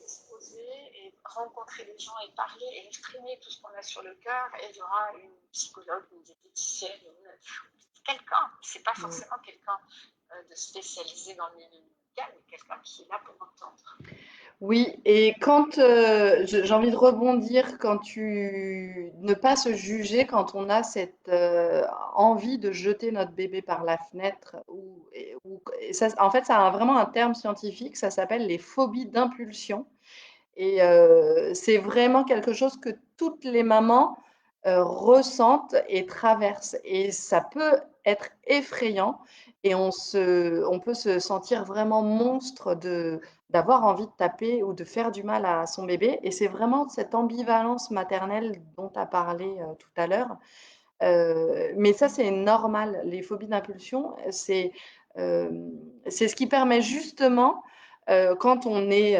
se poser et rencontrer des gens et parler et exprimer tout ce qu'on a sur le cœur. Et il y aura une psychologue, une diététicienne, quelqu'un, c'est pas forcément quelqu'un de spécialisé dans le milieu médical, mais quelqu'un qui est là pour entendre. Oui, et quand j'ai envie de rebondir, quand tu ne pas se juger quand on a cette envie de jeter notre bébé par la fenêtre et ça, en fait, ça a vraiment un terme scientifique, ça s'appelle les phobies d'impulsion. Et c'est vraiment quelque chose que toutes les mamans ressentent et traversent. Et ça peut être effrayant et on peut se sentir vraiment monstre d'avoir envie de taper ou de faire du mal à son bébé. Et c'est vraiment cette ambivalence maternelle dont tu as parlé tout à l'heure. Mais ça, c'est normal. Les phobies d'impulsion, c'est ce qui permet justement, quand on est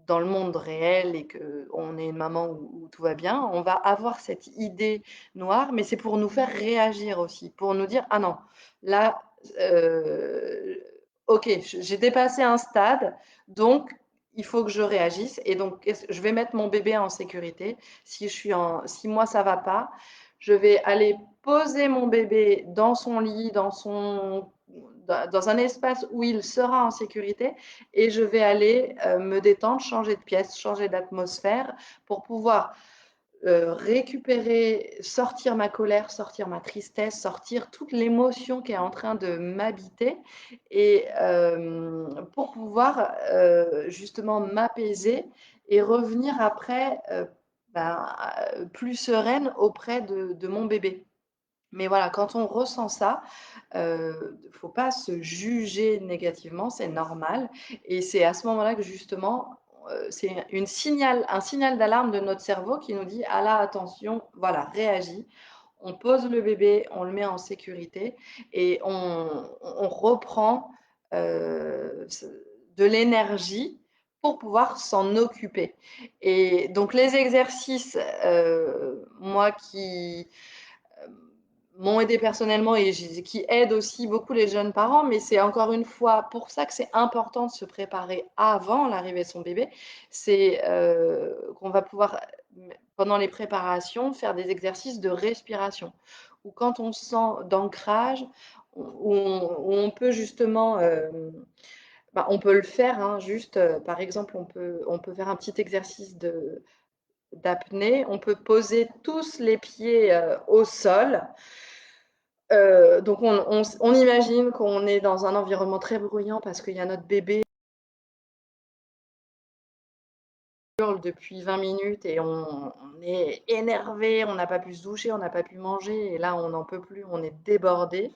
dans le monde réel et qu'on est une maman où tout va bien, on va avoir cette idée noire, mais c'est pour nous faire réagir aussi, pour nous dire, ah non, là, euh, ok, j'ai dépassé un stade, donc il faut que je réagisse et donc je vais mettre mon bébé en sécurité. Si moi ça va pas, je vais aller poser mon bébé dans son lit, dans un espace où il sera en sécurité et je vais aller me détendre, changer de pièce, changer d'atmosphère pour pouvoir récupérer, sortir ma colère, sortir ma tristesse, sortir toute l'émotion qui est en train de m'habiter et pour pouvoir justement m'apaiser et revenir après plus sereine auprès de mon bébé. Mais voilà, quand on ressent ça, faut pas se juger négativement, c'est normal. Et c'est à ce moment-là que justement, c'est un signal d'alarme de notre cerveau qui nous dit, ah là, attention, voilà, réagis. On pose le bébé, on le met en sécurité et on reprend de l'énergie pour pouvoir s'en occuper. Et donc les exercices, moi qui m'ont aidé personnellement et qui aident aussi beaucoup les jeunes parents, mais c'est encore une fois pour ça que c'est important de se préparer avant l'arrivée de son bébé. C'est qu'on va pouvoir, pendant les préparations, faire des exercices de respiration. Ou quand on sent d'ancrage, où on peut justement, on peut le faire, hein, juste, par exemple, on peut faire un petit exercice d'apnée, on peut poser tous les pieds au sol donc on imagine qu'on est dans un environnement très bruyant parce qu'il y a notre bébé qui hurle depuis 20 minutes et on est énervé, on n'a pas pu se doucher, on n'a pas pu manger et là on n'en peut plus, on est débordé.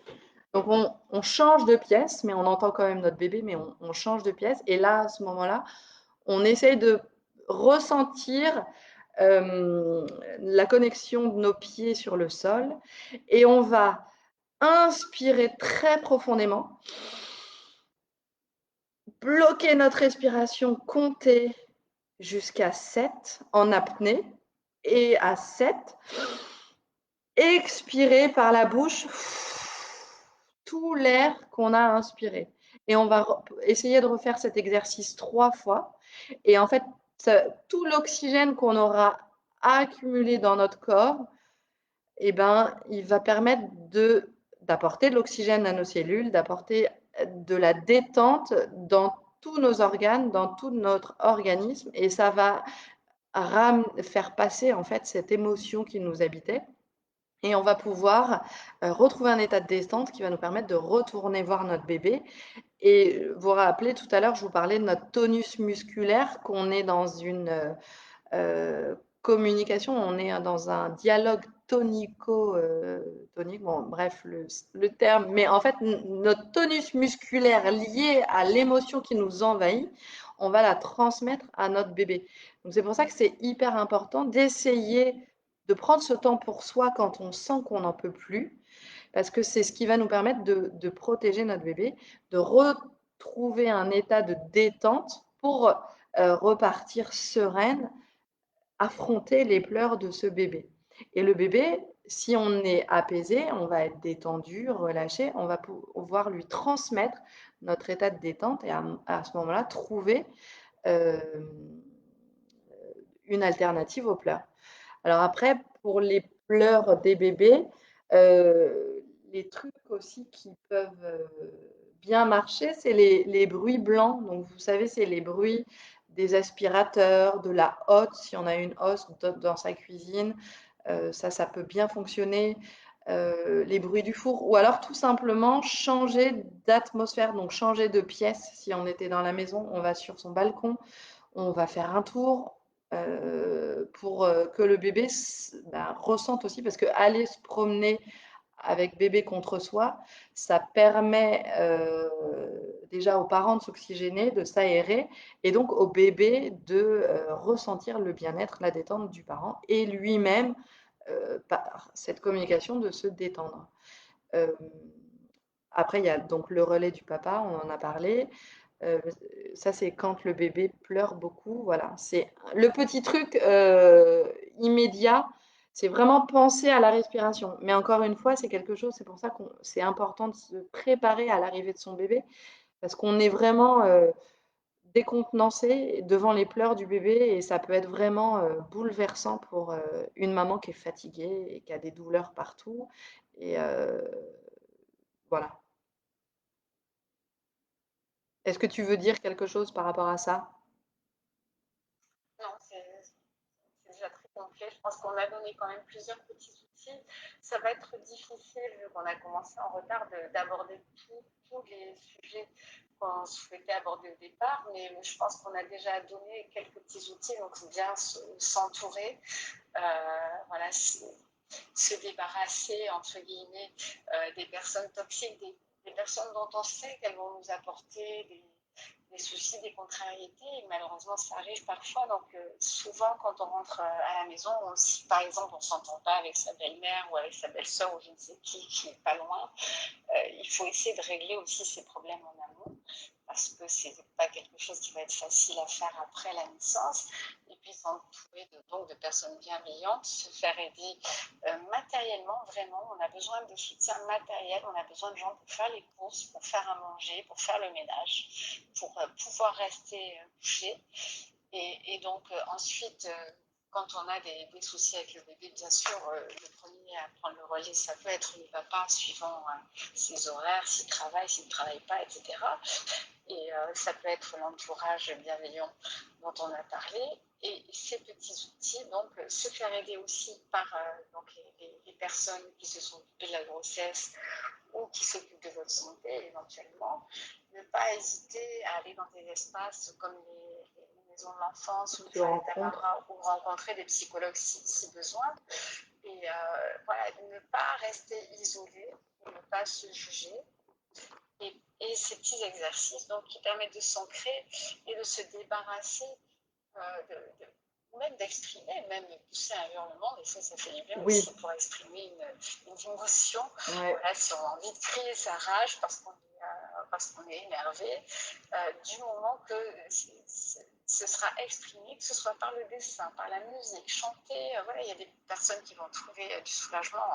Donc on change de pièce, mais on entend quand même notre bébé, mais on change de pièce. Et là, à ce moment-là, on essaye de ressentir la connexion de nos pieds sur le sol et on va inspirer très profondément, bloquer notre respiration, compter jusqu'à 7 en apnée et à 7, expirer par la bouche tout l'air qu'on a inspiré et on va essayer de refaire cet exercice 3 fois et en fait, tout l'oxygène qu'on aura accumulé dans notre corps, eh ben, il va permettre d'apporter de l'oxygène à nos cellules, d'apporter de la détente dans tous nos organes, dans tout notre organisme et ça va faire passer en fait cette émotion qui nous habitait et on va pouvoir retrouver un état de détente qui va nous permettre de retourner voir notre bébé. Et vous vous rappelez tout à l'heure, je vous parlais de notre tonus musculaire, qu'on est dans une communication, on est dans un dialogue tonique, bon bref le terme, mais en fait notre tonus musculaire lié à l'émotion qui nous envahit, on va la transmettre à notre bébé. Donc c'est pour ça que c'est hyper important d'essayer de prendre ce temps pour soi quand on sent qu'on n'en peut plus, parce que c'est ce qui va nous permettre de protéger notre bébé, de retrouver un état de détente pour repartir sereine, affronter les pleurs de ce bébé. Et le bébé, si on est apaisé, on va être détendu, relâché, on va pouvoir lui transmettre notre état de détente et à ce moment-là, trouver euh, une alternative aux pleurs. Alors après, pour les pleurs des bébés, les trucs aussi qui peuvent bien marcher, c'est les bruits blancs. Donc vous savez, c'est les bruits des aspirateurs, de la hotte, si on a une hotte dans sa cuisine, ça peut bien fonctionner. Les bruits du four, ou alors tout simplement changer d'atmosphère, donc changer de pièce. Si on était dans la maison, on va sur son balcon, on va faire un tour pour que le bébé ressente aussi, parce que aller se promener avec bébé contre soi, ça permet déjà aux parents de s'oxygéner, de s'aérer, et donc au bébé de ressentir le bien-être, la détente du parent, et lui-même, par cette communication, de se détendre. Euh, Après, il y a donc le relais du papa, on en a parlé. Euh, Ça, c'est quand le bébé pleure beaucoup. Voilà, c'est le petit truc immédiat. C'est vraiment penser à la respiration. Mais encore une fois, c'est quelque chose, c'est pour ça que c'est important de se préparer à l'arrivée de son bébé, parce qu'on est vraiment décontenancé devant les pleurs du bébé et ça peut être vraiment bouleversant pour une maman qui est fatiguée et qui a des douleurs partout. Et voilà. Est-ce que tu veux dire quelque chose par rapport à ça? Non, c'est déjà très complet. Je pense qu'on a donné quand même plusieurs petits outils. Ça va être difficile, vu qu'on a commencé en retard, d'aborder tous les sujets qu'on souhaitait aborder au départ, mais je pense qu'on a déjà donné quelques petits outils, donc c'est bien s'entourer, voilà, se débarrasser, entre guillemets, des personnes toxiques, des personnes dont on sait qu'elles vont nous apporter des soucis, des contrariétés. Et malheureusement, ça arrive parfois. Donc, souvent, quand on rentre à la maison, si par exemple on ne s'entend pas avec sa belle-mère ou avec sa belle-sœur ou je ne sais qui n'est pas loin, il faut essayer de régler aussi ces problèmes en amont, parce que c'est pas quelque chose qui va être facile à faire après la naissance. Et puis s'entourer donc de personnes bienveillantes, se faire aider matériellement, vraiment. On a besoin de soutien matériel, on a besoin de gens pour faire les courses, pour faire à manger, pour faire le ménage, pour pouvoir rester couché. Et donc ensuite, quand on a des soucis avec le bébé, bien sûr, le premier à prendre le relais, ça peut être le papa, suivant ses horaires, s'il travaille, s'il ne travaille pas, etc. Et ça peut être l'entourage bienveillant dont on a parlé. Et ces petits outils, donc se faire aider aussi par donc les personnes qui se sont occupées de la grossesse ou qui s'occupent de votre santé éventuellement. Ne pas hésiter à aller dans des espaces comme les maisons de l'enfance ou les foyers Tamara, ou rencontrer des psychologues si besoin. Et voilà, ne pas rester isolé, ne pas se juger. Et ces petits exercices donc, qui permettent de s'ancrer et de se débarrasser, même d'exprimer, même de pousser un hurlement, et ça fait du bien aussi pour exprimer une émotion. Ouais. Voilà, si on a envie de crier sa rage parce qu'on est énervé, du moment que ce sera exprimé, que ce soit par le dessin, par la musique, chanter, voilà, il y a des personnes qui vont trouver du soulagement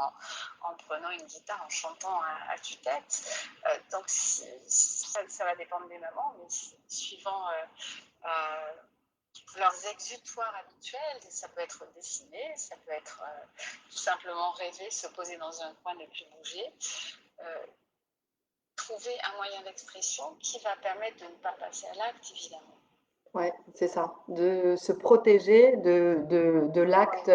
en prenant une guitare, en chantant à tue-tête. Donc, ça va dépendre des mamans, mais suivant leurs exutoires habituels, ça peut être dessiner, ça peut être tout simplement rêver, se poser dans un coin, ne plus bouger. Trouver un moyen d'expression qui va permettre de ne pas passer à l'acte, évidemment. Ouais, c'est ça, de se protéger de l'acte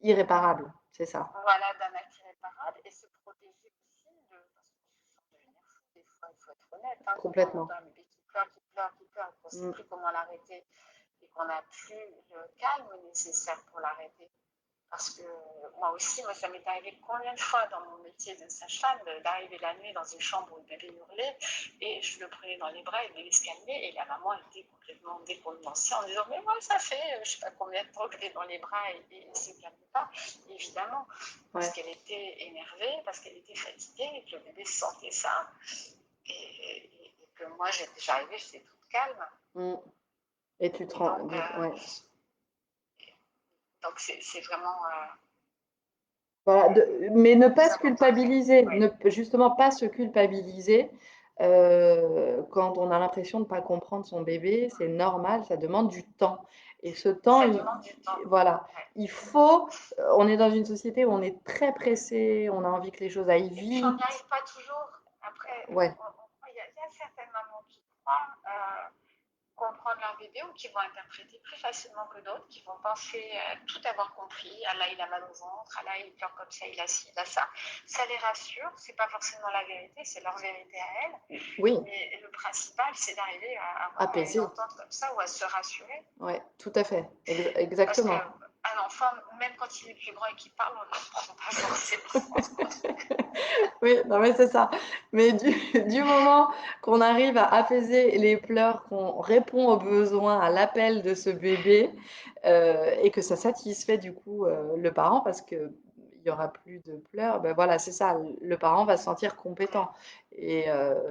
irréparable, c'est ça. Voilà, d'un acte irréparable et se protéger aussi parce qu'on peut devenir fou des fois, il faut être honnête. Hein, quand on Complètement. entend un bébé qui pleure, qu'on ne sait plus comment l'arrêter et qu'on n'a plus le calme nécessaire pour l'arrêter. Parce que ça m'est arrivé combien de fois dans mon métier de sage-femme d'arriver la nuit dans une chambre où le bébé hurlait et je le prenais dans les bras et le bébé se calmait et la maman était complètement décontenancée en disant mais moi ça fait je ne sais pas combien de temps que je l'ai dans les bras et il ne se calmait pas, évidemment, parce qu'elle était énervée, parce qu'elle était fatiguée et que le bébé sentait ça et que moi j'arrivais, j'étais toute calme. Et tu te rends... ouais. Donc c'est vraiment... Voilà, mais ne pas se culpabiliser, Oui. ne justement pas se culpabiliser quand on a l'impression de ne pas comprendre son bébé, c'est normal, ça demande du temps. Et ce temps, Ça demande du temps. voilà, Ouais. il faut, on est dans une société où on est très pressé, on a envie que les choses aillent vite. Et puis on n'y arrive pas toujours. Après, ouais. Il y a certaines mamans qui croient comprendre leur bébé ou qui vont interpréter plus facilement que d'autres, qui vont penser tout avoir compris. Ah là, il a mal au ventre, ah là, il pleure comme ça, il a ci, il a ça. Ça les rassure, c'est pas forcément la vérité, c'est leur vérité à elles. Oui. Mais le principal, c'est d'arriver à avoir apaiser. une entente comme ça ou à se rassurer. Oui, tout à fait, exactement. Parce qu'un enfant, même quand il est plus grand et qu'il parle, on ne le comprend pas forcément. Oui, non mais c'est ça. Mais du moment qu'on arrive à apaiser les pleurs, qu'on répond aux besoins, à l'appel de ce bébé, et que ça satisfait du coup le parent parce que il y aura plus de pleurs, ben voilà, c'est ça. Le parent va se sentir compétent. Et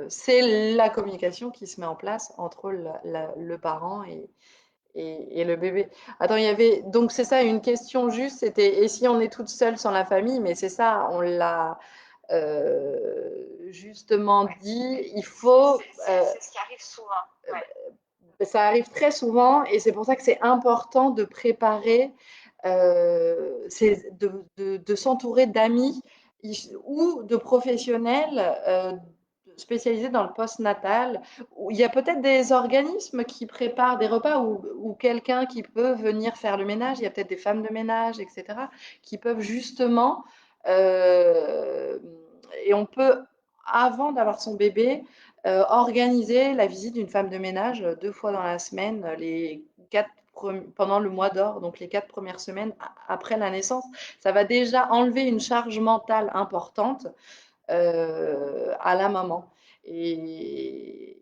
c'est la communication qui se met en place entre le parent et le bébé. Attends, il y avait donc c'est ça une question juste, c'était et si on est toute seule sans la famille, mais c'est ça, on l'a justement dit, il faut. C'est ce qui arrive souvent. Ça arrive très souvent et c'est pour ça que c'est important de préparer, de s'entourer d'amis ou de professionnels spécialisés dans le post-natal. Il y a peut-être des organismes qui préparent des repas ou quelqu'un qui peut venir faire le ménage. Il y a peut-être des femmes de ménage, etc., qui peuvent justement, euh, et on peut, avant d'avoir son bébé, organiser la visite d'une femme de ménage 2 fois dans la semaine, pendant le mois d'or, donc les 4 premières semaines après la naissance. Ça va déjà enlever une charge mentale importante à la maman. Et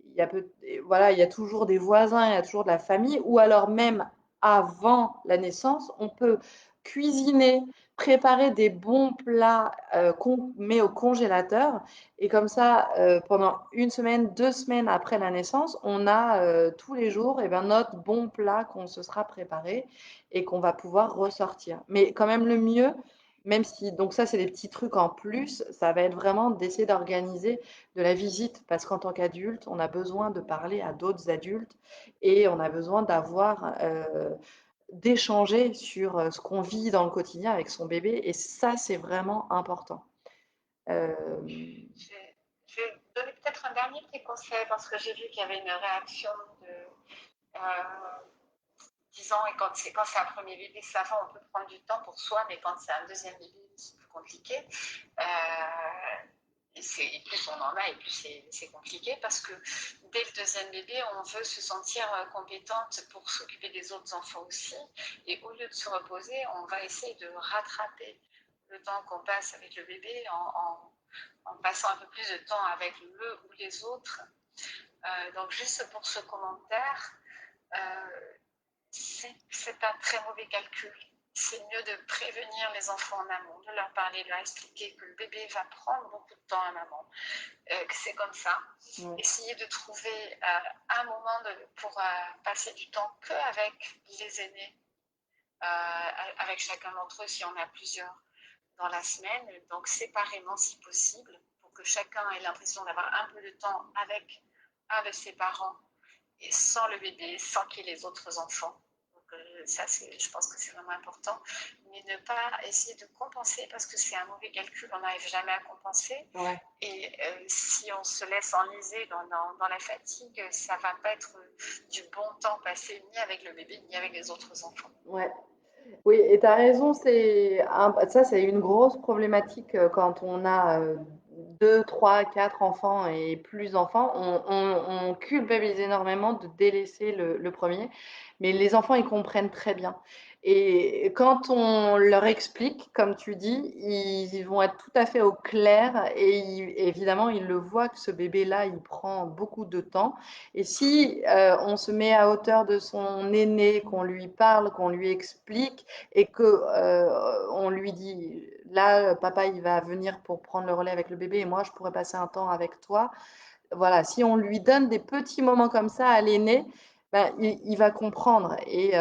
voilà, il y a toujours des voisins, il y a toujours de la famille, ou alors même avant la naissance, on peut cuisiner, préparer des bons plats qu'on met au congélateur. Et comme ça, pendant 1 semaine, 2 semaines après la naissance, on a tous les jours notre bon plat qu'on se sera préparé et qu'on va pouvoir ressortir. Mais quand même le mieux, même si, donc ça, c'est des petits trucs en plus, ça va être vraiment d'essayer d'organiser de la visite, parce qu'en tant qu'adulte, on a besoin de parler à d'autres adultes et on a besoin d'échanger sur ce qu'on vit dans le quotidien avec son bébé, et ça, c'est vraiment important. Euh, Je vais donner peut-être un dernier petit conseil parce que j'ai vu qu'il y avait une réaction de 10 ans et quand c'est un premier bébé, ça va, on peut prendre du temps pour soi, mais quand c'est un deuxième bébé, c'est plus compliqué. Et plus on en a, et plus c'est compliqué parce que dès le deuxième bébé, on veut se sentir compétente pour s'occuper des autres enfants aussi. Et au lieu de se reposer, on va essayer de rattraper le temps qu'on passe avec le bébé en passant un peu plus de temps avec le ou les autres. Donc juste pour ce commentaire, c'est un très mauvais calcul. C'est mieux de prévenir les enfants en amont, de leur parler, de leur expliquer que le bébé va prendre beaucoup de temps à maman, que c'est comme ça. Essayer de trouver un moment pour passer du temps qu'avec les aînés, avec chacun d'entre eux si on a plusieurs dans la semaine, donc séparément si possible, pour que chacun ait l'impression d'avoir un peu de temps avec un de ses parents et sans le bébé, sans qu'il y ait les autres enfants. Donc, ça, je pense que c'est vraiment important. Mais ne pas essayer de compenser parce que c'est un mauvais calcul, on n'arrive jamais à compenser. Ouais. Et si on se laisse enliser dans la fatigue, ça ne va pas être du bon temps passé ni avec le bébé ni avec les autres enfants. Ouais. Oui, et tu as raison, ça c'est une grosse problématique quand on a 2, 3, 4 enfants et plus d'enfants. On culpabilise énormément de délaisser le premier, mais les enfants, ils comprennent très bien. Et quand on leur explique, comme tu dis, ils vont être tout à fait au clair et évidemment, ils le voient que ce bébé-là, il prend beaucoup de temps. Et si on se met à hauteur de son aîné, qu'on lui parle, qu'on lui explique et que on lui dit là, papa, il va venir pour prendre le relais avec le bébé et moi, je pourrais passer un temps avec toi. Voilà, si on lui donne des petits moments comme ça à l'aîné, ben, il va comprendre. Et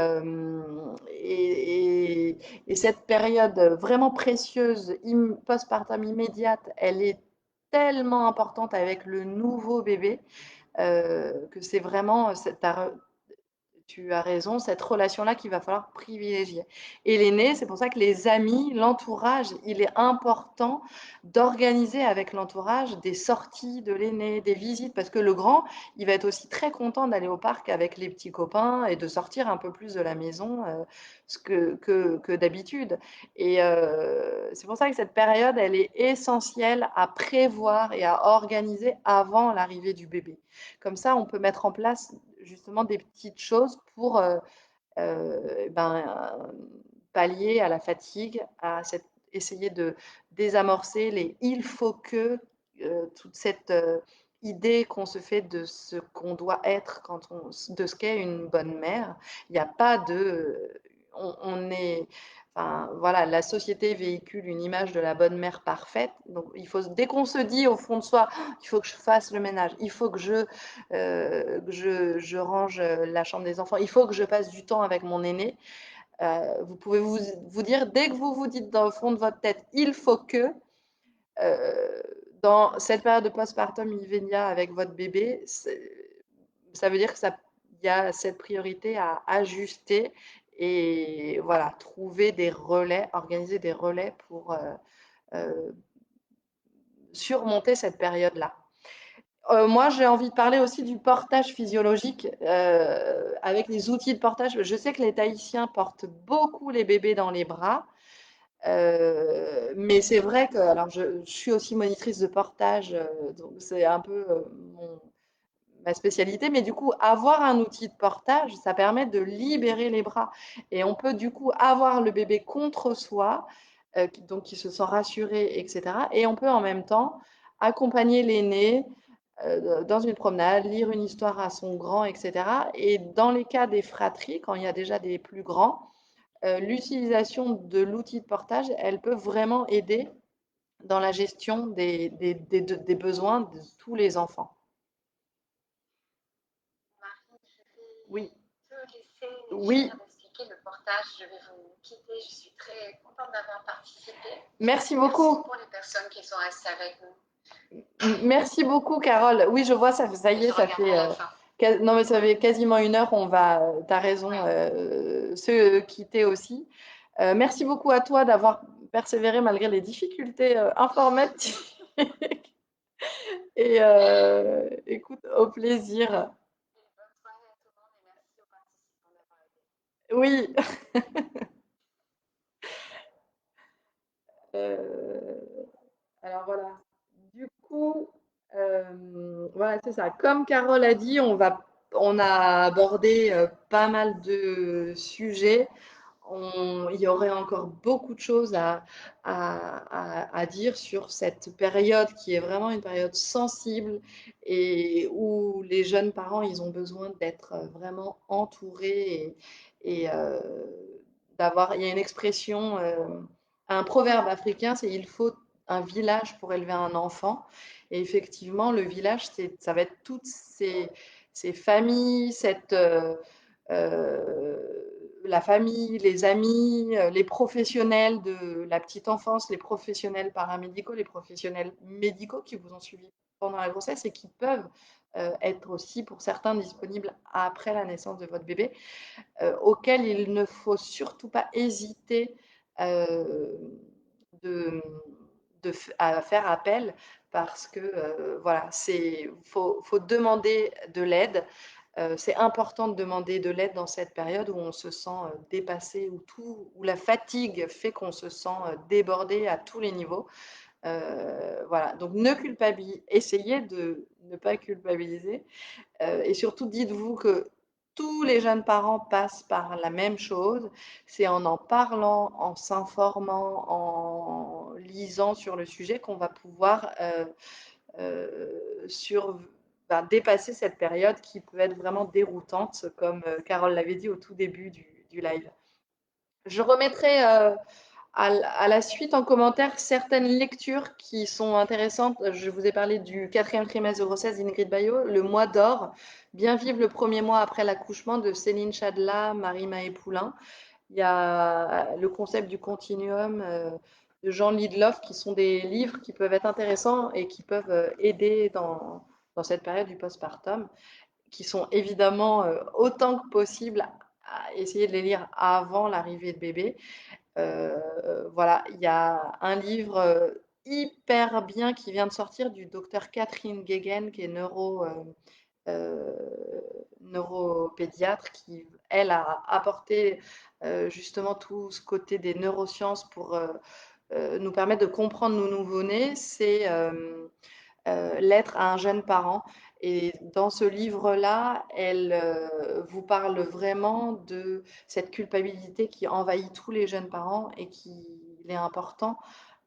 cette période vraiment précieuse, postpartum immédiate, elle est tellement importante avec le nouveau bébé que c'est vraiment, tu as raison, cette relation-là qu'il va falloir privilégier. Et l'aîné, c'est pour ça que les amis, l'entourage, il est important d'organiser avec l'entourage des sorties de l'aîné, des visites, parce que le grand, il va être aussi très content d'aller au parc avec les petits copains et de sortir un peu plus de la maison que d'habitude. Et c'est pour ça que cette période, elle est essentielle à prévoir et à organiser avant l'arrivée du bébé. Comme ça, on peut mettre en place justement des petites choses pour ben, pallier à la fatigue, essayer de désamorcer les il faut que, toute cette idée qu'on se fait de ce qu'on doit être de ce qu'est une bonne mère. Il n'y a pas de, on est, enfin voilà, la société véhicule une image de la bonne mère parfaite. Donc il faut, dès qu'on se dit au fond de soi, il faut que je fasse le ménage, il faut que je range la chambre des enfants, il faut que je passe du temps avec mon aîné. Vous pouvez vous dire, dès que vous vous dites dans le fond de votre tête, il faut que, euh, dans cette période de postpartum immédiat avec votre bébé, ça veut dire que il y a cette priorité à ajuster et voilà, trouver des relais, organiser des relais pour euh, surmonter cette période-là. Moi, j'ai envie de parler aussi du portage physiologique avec les outils de portage. Je sais que les Tahitiens portent beaucoup les bébés dans les bras, mais c'est vrai que, alors je suis aussi monitrice de portage, donc c'est un peu ma spécialité, mais du coup, avoir un outil de portage, ça permet de libérer les bras. Et on peut du coup avoir le bébé contre soi, donc qui se sent rassuré, etc. Et on peut en même temps accompagner l'aîné dans une promenade, lire une histoire à son grand, etc. Et dans les cas des fratries, quand il y a déjà des plus grands, l'utilisation de l'outil de portage, elle peut vraiment aider dans la gestion des besoins de tous les enfants. Marie, je vais Oui, te laisser oui, finir d'expliquer le portage. Je vais vous quitter. Je suis très contente d'avoir participé. merci Merci beaucoup. pour les personnes qui sont restées avec nous. Merci beaucoup, Carole. Oui, je vois, ça Et y est, je reviendrai à la fin. non, mais ça fait quasiment une heure. T'as raison, Ouais. se quitter aussi. Merci beaucoup à toi d'avoir persévéré malgré les difficultés informatiques. Et écoute, au plaisir. Et bonne soirée à tout le monde et merci aux participants d'avoir été. Oui. Euh, alors voilà. Du coup, voilà, c'est ça. Comme Carole a dit, on a abordé pas mal de sujets. Il y aurait encore beaucoup de choses à dire sur cette période qui est vraiment une période sensible et où les jeunes parents, ils ont besoin d'être vraiment entourés et il y a une expression, un proverbe africain, c'est il faut un village pour élever un enfant. Et effectivement, le village, ça va être toutes ces familles, euh, la famille, les amis, les professionnels de la petite enfance, les professionnels paramédicaux, les professionnels médicaux qui vous ont suivi pendant la grossesse et qui peuvent être aussi pour certains disponibles après la naissance de votre bébé, auxquels il ne faut surtout pas hésiter de, à faire appel parce que voilà, faut demander de l'aide. C'est important de demander de l'aide dans cette période où on se sent dépassé, où la fatigue fait qu'on se sent débordé à tous les niveaux. Voilà, donc essayez de ne pas culpabiliser et surtout dites-vous que tous les jeunes parents passent par la même chose. C'est en parlant, en s'informant, en lisant sur le sujet qu'on va pouvoir sur, ben, dépasser cette période qui peut être vraiment déroutante, comme Carole l'avait dit au tout début du live. Je remettrai à la suite en commentaire certaines lectures qui sont intéressantes. Je vous ai parlé du 4e trimestre de grossesse d'Ingrid Baillot, Le mois d'or, Bien vivre le premier mois après l'accouchement de Céline Chadla, Marie-Maë Poulain. Il y a le concept du continuum de Jean Lidloff, qui sont des livres qui peuvent être intéressants et qui peuvent aider dans cette période du postpartum, qui sont évidemment autant que possible à essayer de les lire avant l'arrivée de bébé. Voilà, il y a un livre hyper bien qui vient de sortir du docteur Catherine Guéguen, qui est euh, neuropédiatre, qui, elle, a apporté justement tout ce côté des neurosciences pour nous permettre de comprendre nos nouveau-nés. C'est L'être à un jeune parent. Et dans ce livre-là, elle vous parle vraiment de cette culpabilité qui envahit tous les jeunes parents et qu'il est important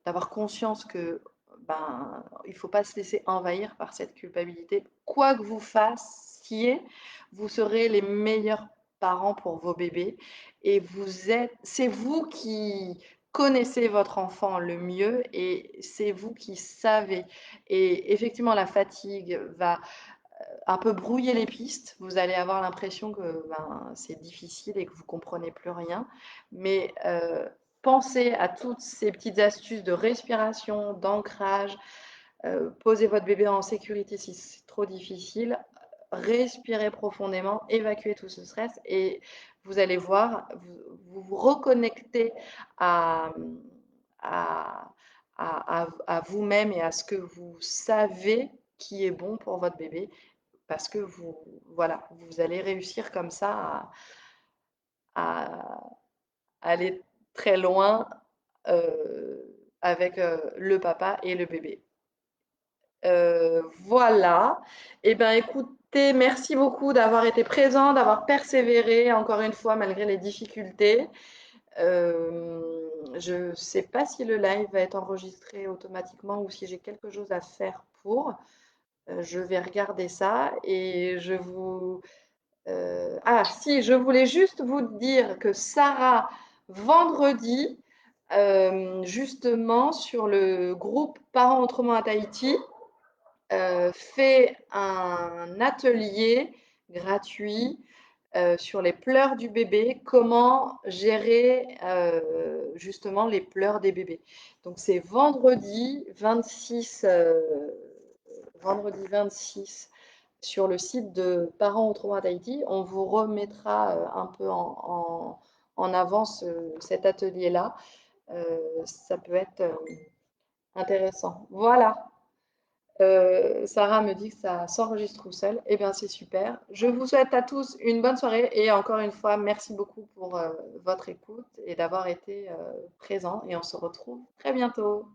d'avoir conscience que il ne faut pas se laisser envahir par cette culpabilité. Quoi que vous fassiez, vous serez les meilleurs parents pour vos bébés et c'est vous qui connaissez votre enfant le mieux et c'est vous qui savez. Et effectivement, la fatigue va un peu brouiller les pistes. Vous allez avoir l'impression que c'est difficile et que vous comprenez plus rien. Mais pensez à toutes ces petites astuces de respiration, d'ancrage. Posez votre bébé en sécurité si c'est trop difficile. Respirez profondément, évacuez tout ce stress et vous allez voir, vous reconnectez à, à, à vous-même et à ce que vous savez qui est bon pour votre bébé parce que voilà, vous allez réussir comme ça à aller très loin euh, avec le papa et le bébé. Voilà. Eh bien, écoutez, merci beaucoup d'avoir été présent, d'avoir persévéré, encore une fois, malgré les difficultés. Je ne sais pas si le live va être enregistré automatiquement ou si j'ai quelque chose à faire pour. Je vais regarder ça et je vous... Ah, si, je voulais juste vous dire que Sarah, vendredi, justement, sur le groupe Parents Autrement à Tahiti, fait un atelier gratuit sur les pleurs du bébé, comment gérer justement les pleurs des bébés. Donc c'est vendredi 26 sur le site de Parents Autrement à Tahiti. On vous remettra un peu en avance cet atelier-là. Ça peut être intéressant. Voilà. Sarah me dit que ça s'enregistre tout seul. Eh bien, c'est super. Je vous souhaite à tous une bonne soirée et encore une fois, merci beaucoup pour votre écoute et d'avoir été présent. Et on se retrouve très bientôt.